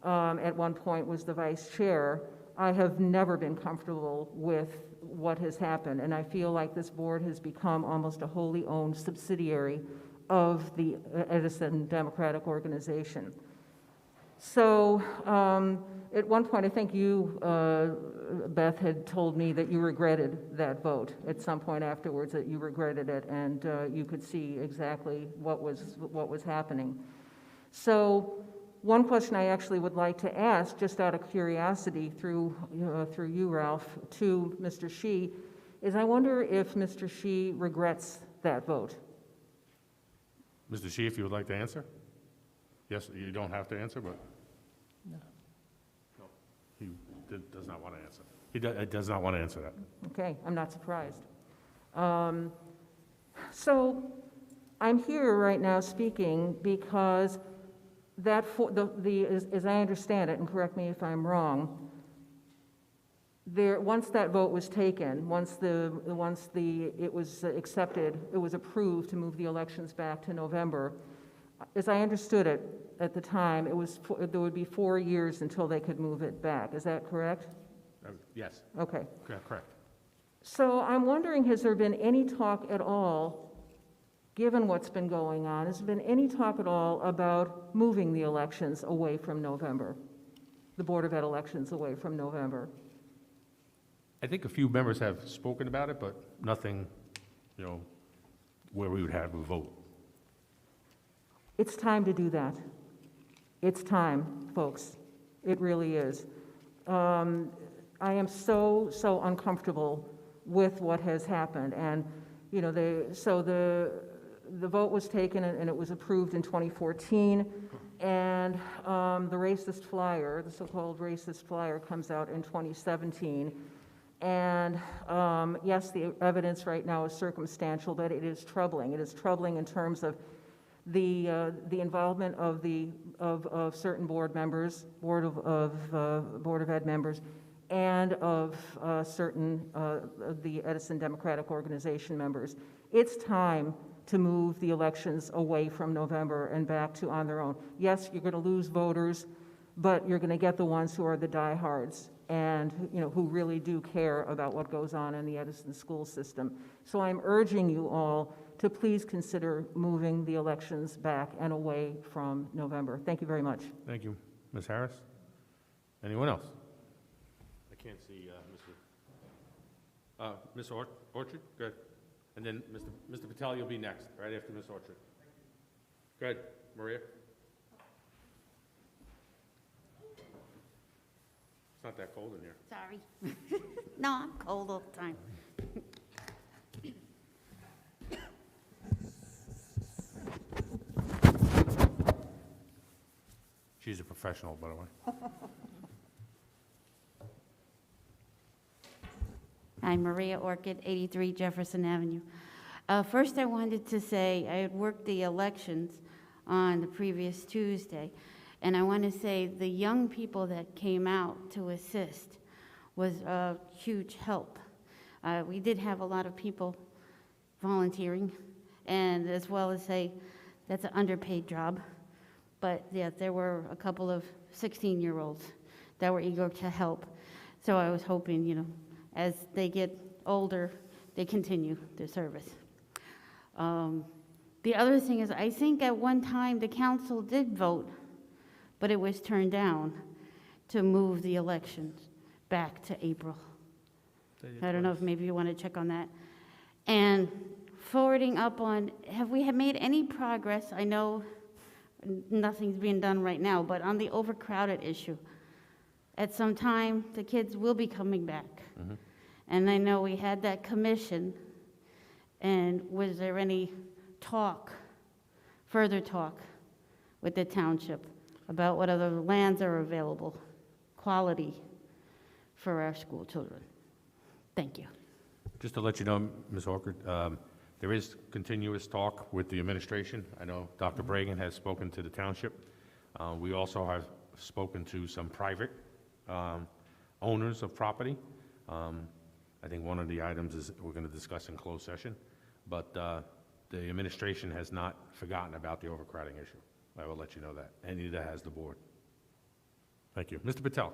[SPEAKER 7] at one point was the vice chair, I have never been comfortable with what has happened. And I feel like this board has become almost a wholly owned subsidiary of the Edison Democratic Organization. So at one point, I think you, Beth, had told me that you regretted that vote at some point afterwards, that you regretted it, and you could see exactly what was happening. So one question I actually would like to ask, just out of curiosity through you, Ralph, to Mr. Shi, is I wonder if Mr. Shi regrets that vote.
[SPEAKER 4] Mr. Shi, if you would like to answer? Yes, you don't have to answer, but
[SPEAKER 1] No.
[SPEAKER 4] he does not want to answer. He does not want to answer that.
[SPEAKER 7] Okay, I'm not surprised. So I'm here right now speaking because that, as I understand it, and correct me if I'm wrong, once that vote was taken, once it was accepted, it was approved to move the elections back to November. As I understood it at the time, there would be 4 years until they could move it back. Is that correct?
[SPEAKER 4] Yes,
[SPEAKER 7] Okay.
[SPEAKER 4] correct.
[SPEAKER 7] So I'm wondering, has there been any talk at all, given what's been going on, has there been any talk at all about moving the elections away from November? The Board of Ed elections away from November?
[SPEAKER 4] I think a few members have spoken about it, but nothing, where we would have a vote.
[SPEAKER 7] It's time to do that. It's time, folks. It really is. I am so uncomfortable with what has happened. And, the vote was taken and it was approved in 2014. And the racist flyer, the so-called racist flyer, comes out in 2017. And yes, the evidence right now is circumstantial, but it is troubling. It is troubling in terms of the involvement of certain board members, Board of Ed members, and of certain of the Edison Democratic Organization members. It's time to move the elections away from November and back to on their own. Yes, you're going to lose voters, but you're going to get the ones who are the diehards and who really do care about what goes on in the Edison school system. So I'm urging you all to please consider moving the elections back and away from November. Thank you very much.
[SPEAKER 4] Thank you. Ms. Harris? Anyone else? I can't see Ms. Orchard? Good. And then Mr. Patel, you'll be next, right after Ms. Orchard. Good. Maria? It's not that cold in here.
[SPEAKER 10] Sorry. No, I'm cold all the time.
[SPEAKER 4] She's a professional, by the way.
[SPEAKER 10] I'm Maria Orchid, 83 Jefferson Avenue. First, I wanted to say I had worked the elections on the previous Tuesday, and I want to say the young people that came out to assist was a huge help. We did have a lot of people volunteering, and as well as say that's an underpaid job. But yeah, there were a couple of 16-year-olds that were eager to help. So I was hoping, as they get older, they continue their service. The other thing is, I think at one time the council did vote, but it was turned down to move the elections back to April. I don't know if maybe you want to check on that. And forwarding up on, have we made any progress? I know nothing's being done right now, but on the overcrowded issue, at some time, the kids will be coming back.
[SPEAKER 4] Mm-hmm.
[SPEAKER 10] And I know we had that commission, and was there any further talk with the township about what other lands are available, quality for our school children? Thank you.
[SPEAKER 4] Just to let you know, Ms. Orchard, there is continuous talk with the administration. I know Dr. Bragan has spoken to the township. We also have spoken to some private owners of property. I think one of the items is we're going to discuss in closed session, but the administration has not forgotten about the overcrowding issue. I will let you know that, and neither has the board. Thank you. Mr. Patel.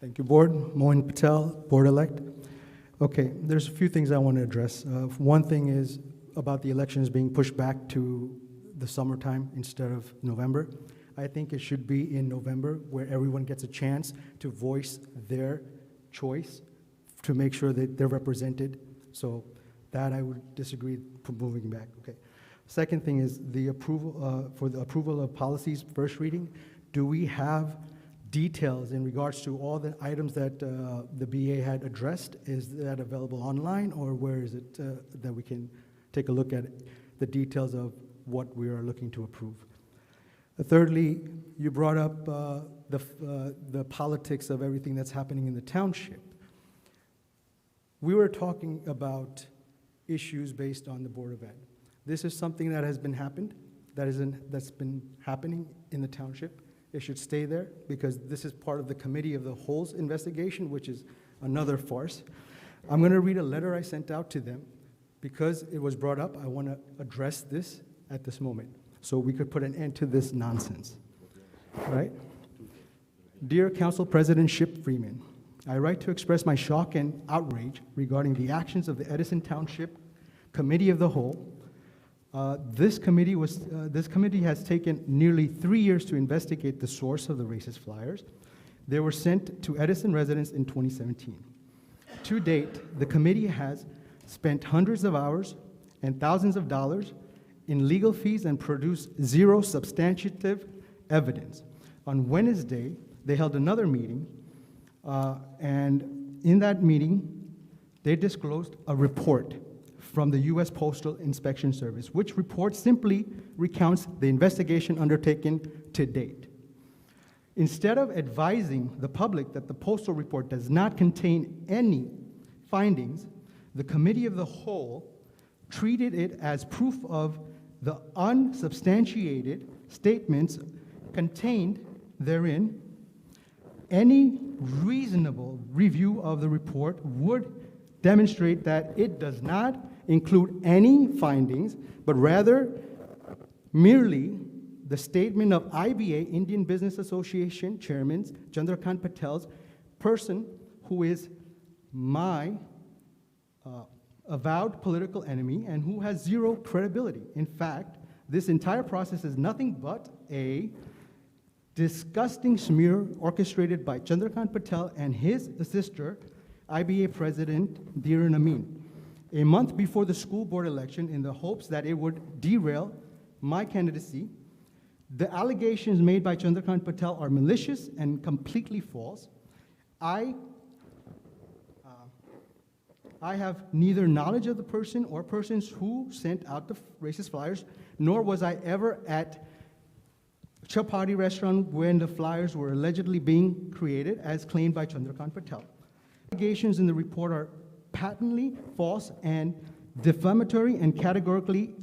[SPEAKER 11] Thank you, Board. Mohan Patel, Board-elect. Okay, there's a few things I want to address. One thing is about the elections being pushed back to the summertime instead of November. I think it should be in November, where everyone gets a chance to voice their choice to make sure that they're represented. So that I would disagree for moving back. Okay. Second thing is the approval, for the approval of policies, first reading. Do we have details in regards to all the items that the BA had addressed. Is that available online, or where is it that we can take a look at the details of what we are looking to approve? Thirdly, you brought up the politics of everything that's happening in the township. We were talking about issues based on the Board of Ed. This is something that has been that's been happening in the township. It should stay there because this is part of the Committee of the Whole's investigation, which is another farce. I'm going to read a letter I sent out to them because it was brought up. I want to address this at this moment so we could put an end to this nonsense. All right? Dear Council President Ship Freeman, I write to express my shock and outrage regarding the actions of the Edison Township Committee of the Whole. This committee has taken nearly 3 years to investigate the source of the racist flyers. They were sent to Edison residents in 2017. To date, the committee has spent hundreds of hours and thousands of dollars in legal fees and produced zero substantive evidence. On Wednesday, they held another meeting, and in that meeting, they disclosed a report from the U.S. Postal Inspection Service, which report simply recounts the investigation undertaken to date. Instead of advising the public that the postal report does not contain any findings, the Committee of the Whole treated it as proof of the unsubstantiated statements contained therein. Any reasonable review of the report would demonstrate that it does not include any findings, but rather merely the statement of IBA, Indian Business Association Chairman Chandrakant Patel's person, who is my avowed political enemy and who has zero credibility. In fact, this entire process is nothing but a disgusting smear orchestrated by Chandrakant Patel and his sister, IBA President Dhiren Amin. A month before the school board election, in the hopes that it would derail my candidacy, the allegations made by Chandrakant Patel are malicious and completely false. I have neither knowledge of the person or persons who sent out the racist flyers, nor was I ever at Chapati restaurant when the flyers were allegedly being created, as claimed by Chandrakant Patel. Allegations in the report are patently false and defamatory, and categorically,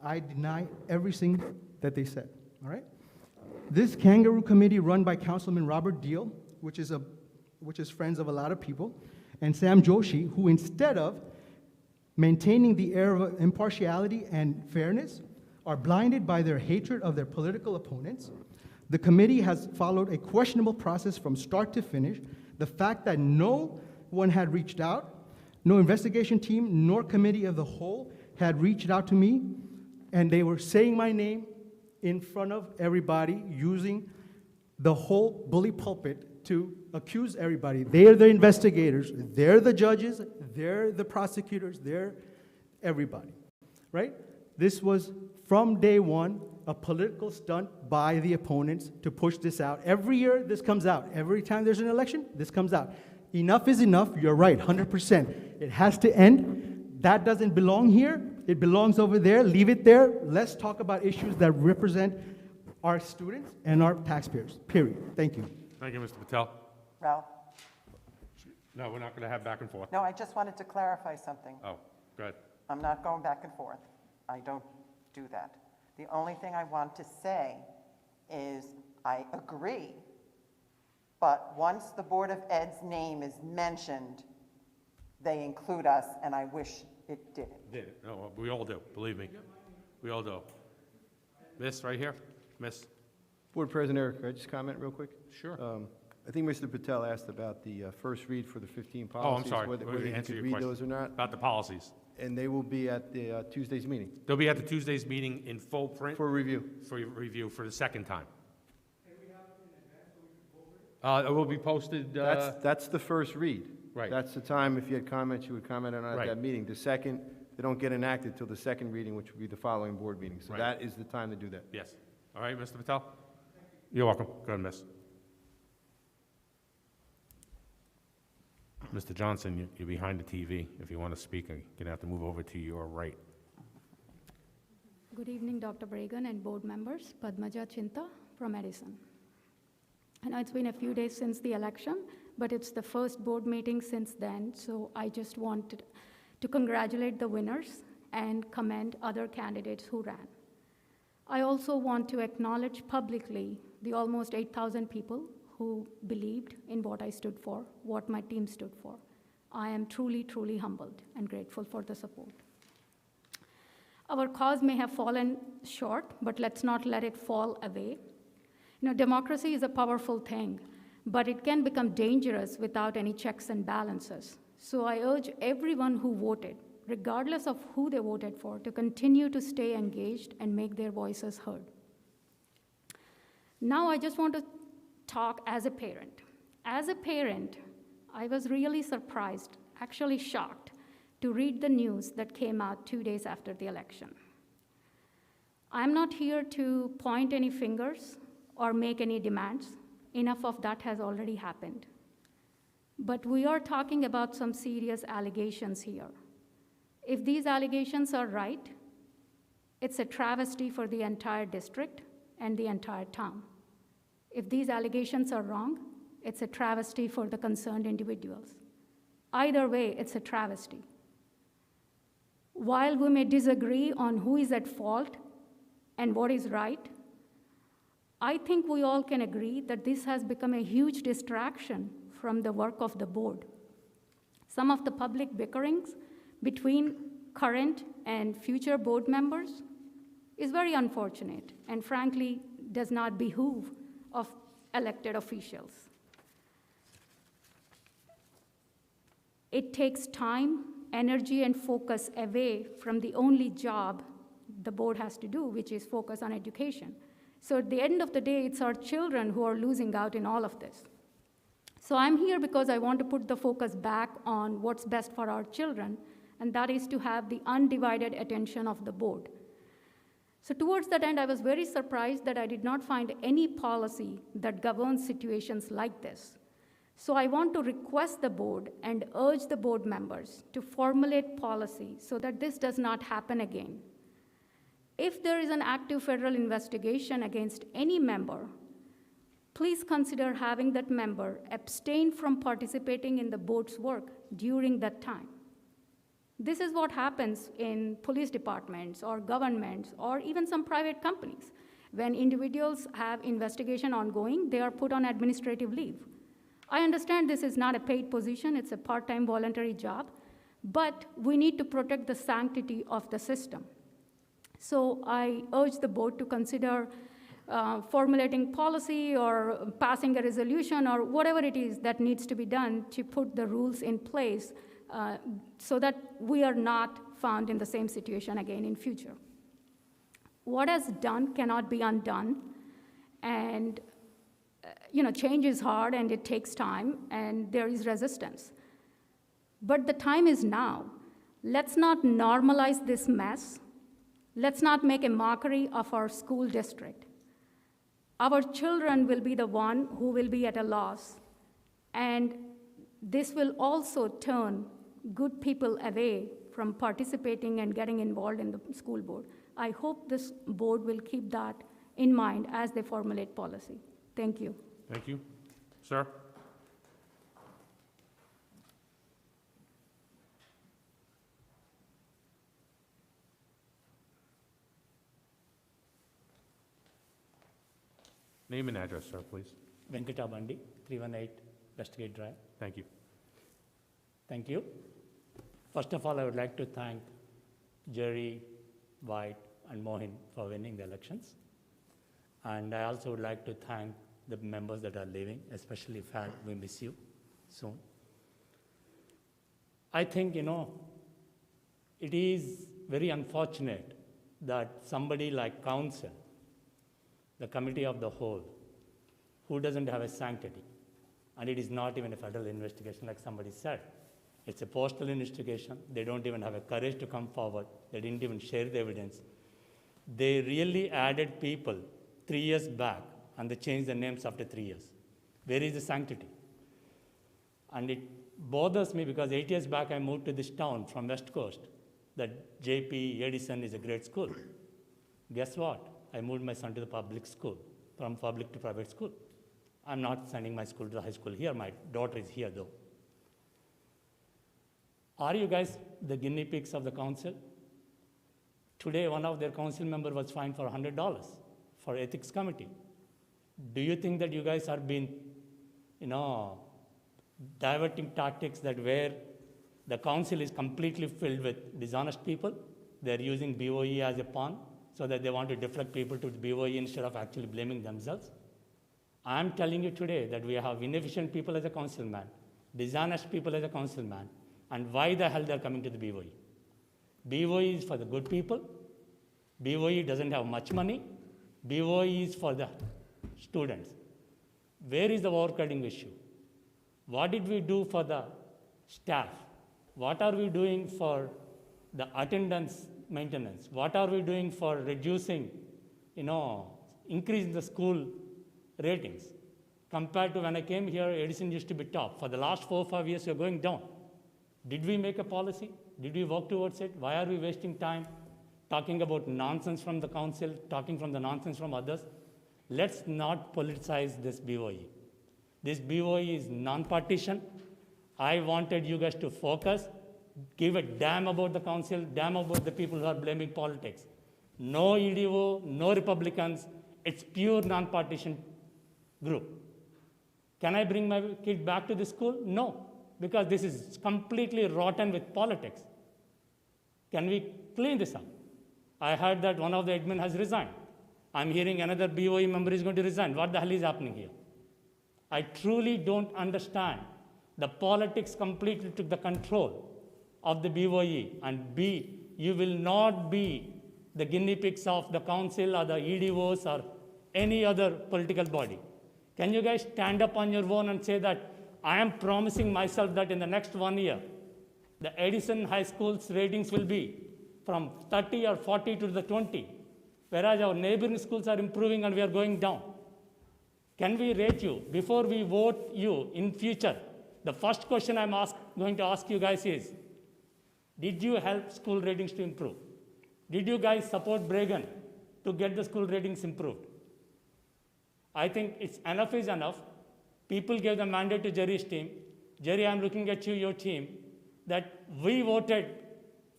[SPEAKER 11] I deny everything that they said. All right? This kangaroo committee run by Councilman Robert Deal, which is friends of a lot of people, and Sam Joshi, who instead of maintaining the air of impartiality and fairness, are blinded by their hatred of their political opponents. The committee has followed a questionable process from start to finish. The fact that no one had reached out, no investigation team, nor committee of the whole had reached out to me, and they were saying my name in front of everybody, using the whole bully pulpit to accuse everybody. They're the investigators, they're the judges, they're the prosecutors, they're everybody, right? This was, from day one, a political stunt by the opponents to push this out. Every year, this comes out. Every time there's an election, this comes out. Enough is enough. You're right, 100%. It has to end. That doesn't belong here. It belongs over there. Leave it there. Let's talk about issues that represent our students and our taxpayers, period. Thank you.
[SPEAKER 4] Thank you, Mr. Patel.
[SPEAKER 6] Ralph?
[SPEAKER 4] No, we're not going to have back and forth.
[SPEAKER 6] No, I just wanted to clarify something.
[SPEAKER 4] Oh, go ahead.
[SPEAKER 6] I'm not going back and forth. I don't do that. The only thing I want to say is I agree, but once the Board of Ed's name is mentioned, they include us, and I wish it didn't.
[SPEAKER 4] Did it? No, we all do, believe me. We all do. Miss, right here? Miss?
[SPEAKER 3] Board President Eric, could I just comment real quick?
[SPEAKER 4] Sure.
[SPEAKER 3] I think Mr. Patel asked about the first read for the 15
[SPEAKER 4] Oh, I'm
[SPEAKER 3] policies.
[SPEAKER 4] sorry.
[SPEAKER 3] Whether
[SPEAKER 4] We're gonna
[SPEAKER 3] you
[SPEAKER 4] answer
[SPEAKER 3] could
[SPEAKER 4] your
[SPEAKER 3] read
[SPEAKER 4] question.
[SPEAKER 3] those or not.
[SPEAKER 4] About the policies.
[SPEAKER 3] And they will be at the Tuesday's meeting
[SPEAKER 4] They'll be at the Tuesday's meeting in full print
[SPEAKER 3] for review.
[SPEAKER 4] for review for the second time. It will be posted,
[SPEAKER 3] That's the first read.
[SPEAKER 4] right.
[SPEAKER 3] That's the time, if you had comments, you would comment on it at
[SPEAKER 4] Right.
[SPEAKER 3] that meeting. The second, they don't get enacted till the second reading, which will be the following board meeting. So
[SPEAKER 4] Right.
[SPEAKER 3] that is the time to do that.
[SPEAKER 4] Yes. All right, Mr. Patel? You're welcome. Go ahead, miss. Mr. Johnson, you're behind the TV. If you want to speak, you're going to have to move over to your right.
[SPEAKER 12] Good evening, Dr. Bragan and board members. Padmaja Chinta from Edison. I know it's been a few days since the election, but it's the first board meeting since then, so I just wanted to congratulate the winners and commend other candidates who ran. I also want to acknowledge publicly the almost 8,000 people who believed in what I stood for, what my team stood for. I am truly, truly humbled and grateful for the support. Our cause may have fallen short, but let's not let it fall away. You know, democracy is a powerful thing, but it can become dangerous without any checks and balances. So I urge everyone who voted, regardless of who they voted for, to continue to stay engaged and make their voices heard. Now I just want to talk as a parent. As a parent, I was really surprised, actually shocked, to read the news that came out 2 days after the election. I'm not here to point any fingers or make any demands. Enough of that has already happened. But we are talking about some serious allegations here. If these allegations are right, it's a travesty for the entire district and the entire town. If these allegations are wrong, it's a travesty for the concerned individuals. Either way, it's a travesty. While we may disagree on who is at fault and what is right, I think we all can agree that this has become a huge distraction from the work of the board. Some of the public bickerings between current and future board members is very unfortunate and frankly does not behoove of elected officials. It takes time, energy, and focus away from the only job the board has to do, which is focus on education. So at the end of the day, it's our children who are losing out in all of this. So I'm here because I want to put the focus back on what's best for our children, and that is to have the undivided attention of the board. So towards that end, I was very surprised that I did not find any policy that governs situations like this. So I want to request the board and urge the board members to formulate policy so that this does not happen again. If there is an active federal investigation against any member, please consider having that member abstain from participating in the board's work during that time. This is what happens in police departments or governments or even some private companies. When individuals have investigation ongoing, they are put on administrative leave. I understand this is not a paid position, it's a part-time voluntary job, but we need to protect the sanctity of the system. So I urge the board to consider formulating policy or passing a resolution or whatever it is that needs to be done to put the rules in place so that we are not found in the same situation again in future. What is done cannot be undone, and change is hard and it takes time and there is resistance. But the time is now. Let's not normalize this mess. Let's not make a mockery of our school district. Our children will be the one who will be at a loss, and this will also turn good people away from participating and getting involved in the school board. I hope this board will keep that in mind as they formulate policy. Thank you.
[SPEAKER 4] Thank you. Sir? Name and address, sir, please.
[SPEAKER 13] Venkata Bandi, 318 Westgate Drive.
[SPEAKER 4] Thank you.
[SPEAKER 13] Thank you. First of all, I would like to thank Jerry, White, and Mohin for winning the elections. And I also would like to thank the members that are leaving, especially Fad, we miss you soon. I think, it is very unfortunate that somebody like council, the committee of the whole, who doesn't have a sanctity, and it is not even a federal investigation like somebody said. It's a postal investigation. They don't even have a courage to come forward. They didn't even share the evidence. They really added people 3 years back, and they changed the names after 3 years. Where is the sanctity? And bothers me because 8 years back I moved to this town from West Coast, that JP Edison is a great school. Guess what? I moved my son to the public school, from public to private school. I'm not sending my school to the high school here. My daughter is here, though. Are you guys the guinea pigs of the council? Today, one of their council members was fined for $100 for ethics committee. Do you think that you guys are being, diverting tactics that where the council is completely filled with dishonest people? They're using BOE as a pawn so that they want to deflect people to BOE instead of actually blaming themselves. I'm telling you today that we have inefficient people as a councilman, dishonest people as a councilman, and why the hell they're coming to the BOE? BOE is for the good people. BOE doesn't have much money. BOE is for the students. Where is the overcrowding issue? What did we do for the staff? What are we doing for the attendance maintenance? What are we doing for reducing, increasing the school ratings? Compared to when I came here, Edison used to be top. For the last 4 or 5 years, we're going down. Did we make a policy? Did we work towards it? Why are we wasting time talking about nonsense from the council, talking from the nonsense from others? Let's not politicize this BOE. This BOE is non-partisan. I wanted you guys to focus, give a damn about the council, damn about the people who are blaming politics. No EDO, no Republicans. It's pure non-partisan group. Can I bring my kid back to the school? No, because this is completely rotten with politics. Can we clean this up? I heard that one of the admin has resigned. I'm hearing another BOE member is going to resign. What the hell is happening here? I truly don't understand. The politics completely took the control of the BOE, and B, you will not be the guinea pigs of the council or the EDOs or any other political body. Can you guys stand up on your own and say that I am promising myself that in the next 1 year, the Edison High School's ratings will be from 30 or 40 to the 20, whereas our neighboring schools are improving and we are going down. Can we rate you? Before we vote you in future, the first question I'm going to ask you guys is, did you help school ratings to improve? Did you guys support Bregan to get the school ratings improved? I think it's enough is enough. People gave the mandate to Jerry's team. Jerry, I'm looking at you, your team, that we voted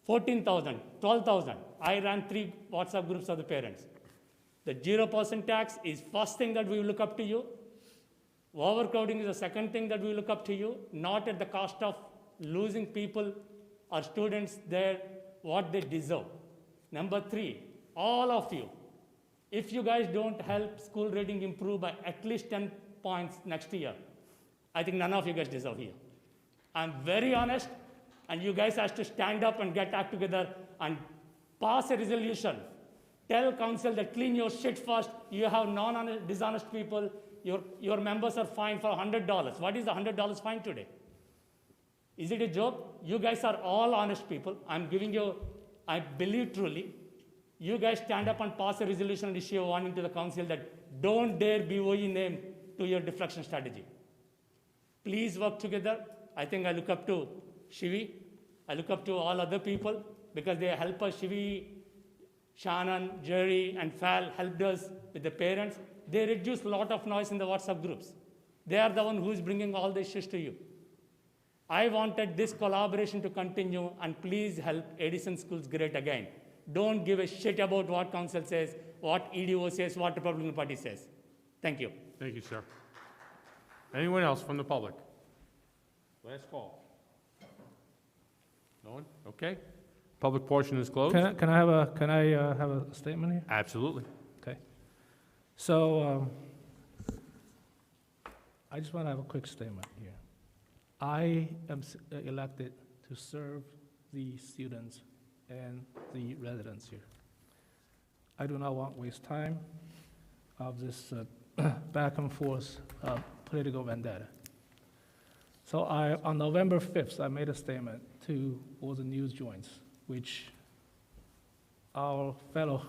[SPEAKER 13] 14,000, 12,000. I ran 3 WhatsApp groups of the parents. The 0% tax is first thing that we look up to you. Overcrowding is the second thing that we look up to you, not at the cost of losing people or students there what they deserve. Number 3, all of you, if you guys don't help school rating improve by at least 10 points next year, I think none of you guys deserve here. I'm very honest, and you guys have to stand up and get act together and pass a resolution. Tell council that clean your shit first. You have dishonest people. Your members are fined for $100. What is the $100 fine today? Is it a joke? You guys are all honest people. I'm giving you, I believe truly, you guys stand up and pass a resolution and issue a warning to the council that don't dare BOE name to your deflection strategy. Please work together. I think I look up to Shivi. I look up to all other people because they help us. Shivi, Shannon, Jerry, and Fal helped us with the parents. They reduce a lot of noise in the WhatsApp groups. They are the one who is bringing all this issues to you. I wanted this collaboration to continue, and please help Edison Schools great again. Don't give a shit about what council says, what EDO says, what Republican Party says. Thank you.
[SPEAKER 4] Thank you, sir. Anyone else from the public? Last call. No one? Okay. Public portion is closed.
[SPEAKER 1] Can I have a statement here?
[SPEAKER 4] Absolutely.
[SPEAKER 1] Okay. So I just want to have a quick statement here. I am elected to serve the students and the residents here. I do not want to waste time of this back and forth political vendetta. So on November 5th, I made a statement to all the news joints, which our fellow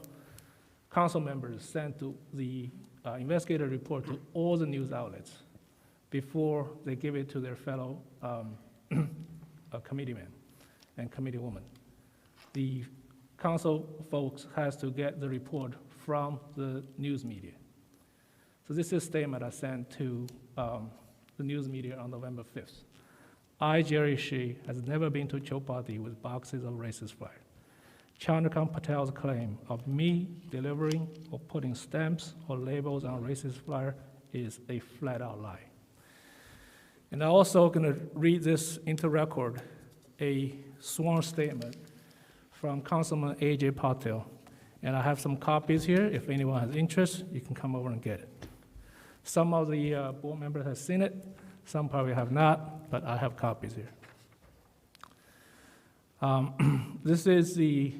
[SPEAKER 1] council members sent to the investigative report to all the news outlets before they give it to their fellow committeeman and committeewoman. The council folks has to get the report from the news media. So this is a statement I sent to the news media on November 5th. I, Jerry Shi, has never been to Chowpatty with boxes of racist flyers. Chandrakant Patel's claim of me delivering or putting stamps or labels on racist flyer is a flat-out lie. And I'm also going to read this into record, a sworn statement from Councilman A.J. Patel. And I have some copies here. If anyone has interest, you can come over and get it. Some of the board members have seen it, some probably have not, but I have copies here. This is the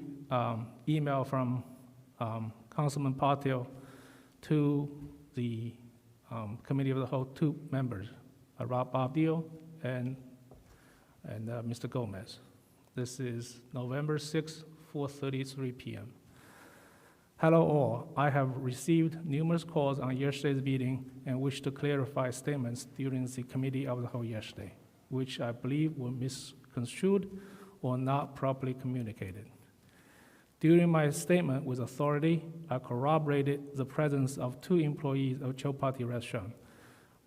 [SPEAKER 1] email from Councilman Patel to the Committee of the Whole, two members, Rob Abdil and Mr. Gomez. This is November 6, 4:33 p.m. Hello all, I have received numerous calls on yesterday's meeting and wish to clarify statements during the Committee of the Whole yesterday, which I believe were misconstrued or not properly communicated. During my statement with authority, I corroborated the presence of 2 employees of Chowpatty Restaurant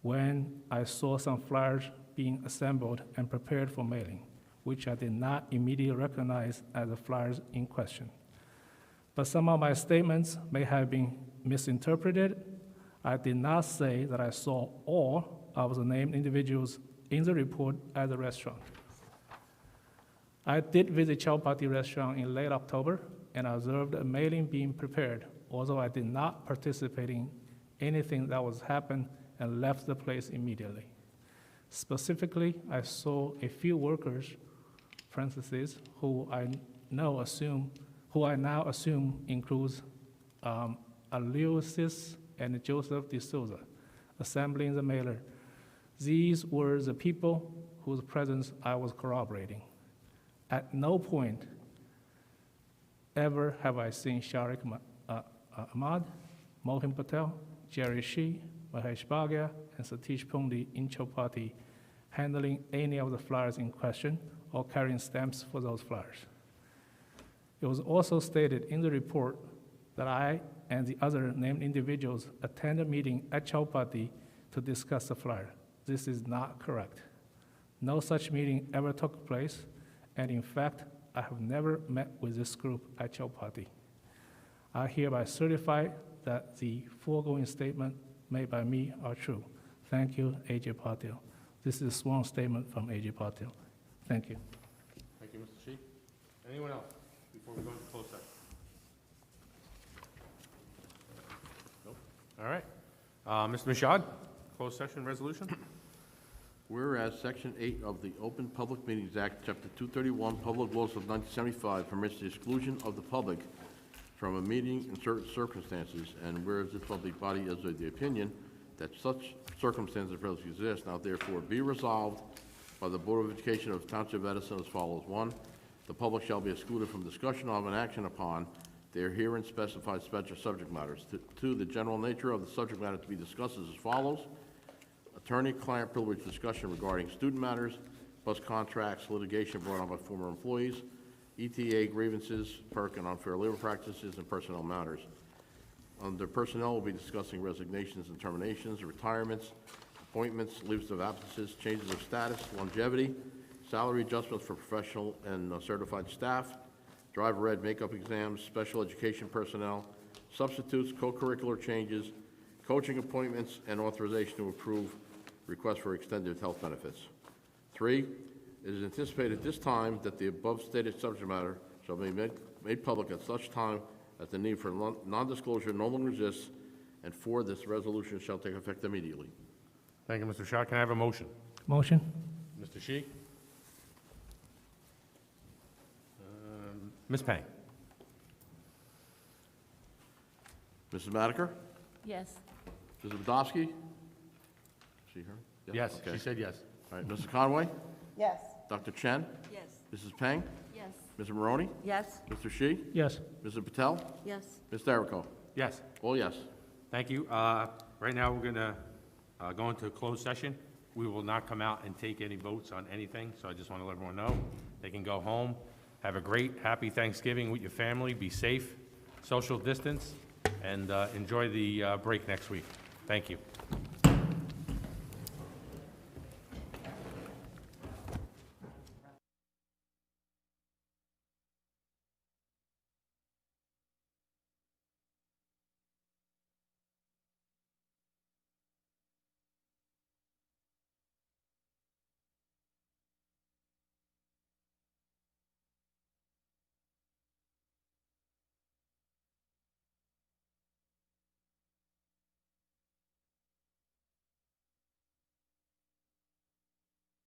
[SPEAKER 1] when I saw some flyers being assembled and prepared for mailing, which I did not immediately recognize as the flyers in question. But some of my statements may have been misinterpreted. I did not say that I saw all of the named individuals in the report at the restaurant. I did visit Chowpatty Restaurant in late October and observed a mailing being prepared, although I did not participate in anything that was happened and left the place immediately. Specifically, I saw a few workers, parentheses, who I now assume includes Aloysius and Joseph De Souza, assembling the mailer. These were the people whose presence I was corroborating. At no point ever have I seen Sharik Ahmad, Mohim Patel, Jerry Shi, Mahesh Bhagia, and Satish Pundi in Chowpatty handling any of the flyers in question or carrying stamps for those flyers. It was also stated in the report that I and the other named individuals attended a meeting at Chowpatty to discuss the flyer. This is not correct. No such meeting ever took place, and in fact, I have never met with this group at Chowpatty. I hereby certify that the foregoing statement made by me are true. Thank you, A.J. Patel. This is a sworn statement from A.J. Patel. Thank you.
[SPEAKER 4] Thank you, Mr. Shi. Anyone else before we go into closed session? Nope. All right. Mr. Mashad, closed session resolution?
[SPEAKER 5] Whereas Section 8 of the Open Public Meetings Act, Chapter 231, Public Laws of 1975 permits the exclusion of the public from a meeting in certain circumstances, and whereas the public body is of the opinion that such circumstances presently exist, now therefore be resolved by the Board of Education of the Township of Edison as follows. 1, the public shall be excluded from discussion of and action upon their herein specified special subject matters. 2, the general nature of the subject matter to be discussed is as follows. Attorney-client privilege discussion regarding student matters, bus contracts, litigation brought on by former employees, ETA grievances, PERC and unfair labor practices, and personnel matters. Under personnel, we'll be discussing resignations and terminations, retirements, appointments, leaves of absences, changes of status, longevity, salary adjustments for professional and certified staff, driver ed makeup exams, special education personnel, substitutes, co-curricular changes, coaching appointments, and authorization to approve requests for extended health benefits. 3, it is anticipated at this time that the above stated subject matter shall be made public at such time that the need for non-disclosure no longer exists, and 4, this resolution shall take effect immediately.
[SPEAKER 4] Thank you, Mr. Shah. Can I have a motion?
[SPEAKER 1] Motion?
[SPEAKER 4] Mr. Shi? Ms. Pang?
[SPEAKER 5] Mrs. Madiker?
[SPEAKER 2] Yes.
[SPEAKER 5] Mrs. Badowski? See her?
[SPEAKER 4] Yes,
[SPEAKER 5] Okay.
[SPEAKER 4] she said yes.
[SPEAKER 5] All right, Mrs. Conway?
[SPEAKER 6] Yes.
[SPEAKER 5] Dr. Chen?
[SPEAKER 8] Yes.
[SPEAKER 5] Mrs. Peng?
[SPEAKER 8] Yes.
[SPEAKER 5] Mr. Maroney?
[SPEAKER 8] Yes.
[SPEAKER 5] Mr. Shi?
[SPEAKER 1] Yes.
[SPEAKER 5] Mrs. Patel?
[SPEAKER 8] Yes.
[SPEAKER 5] Ms. Derico?
[SPEAKER 4] Yes.
[SPEAKER 5] All yes.
[SPEAKER 4] Thank you. Right now, we're going to go into a closed session. We will not come out and take any votes on anything, so I just want to let everyone know. They can go home, have a great, happy Thanksgiving with your family, be safe, social distance, and enjoy the break next week. Thank you.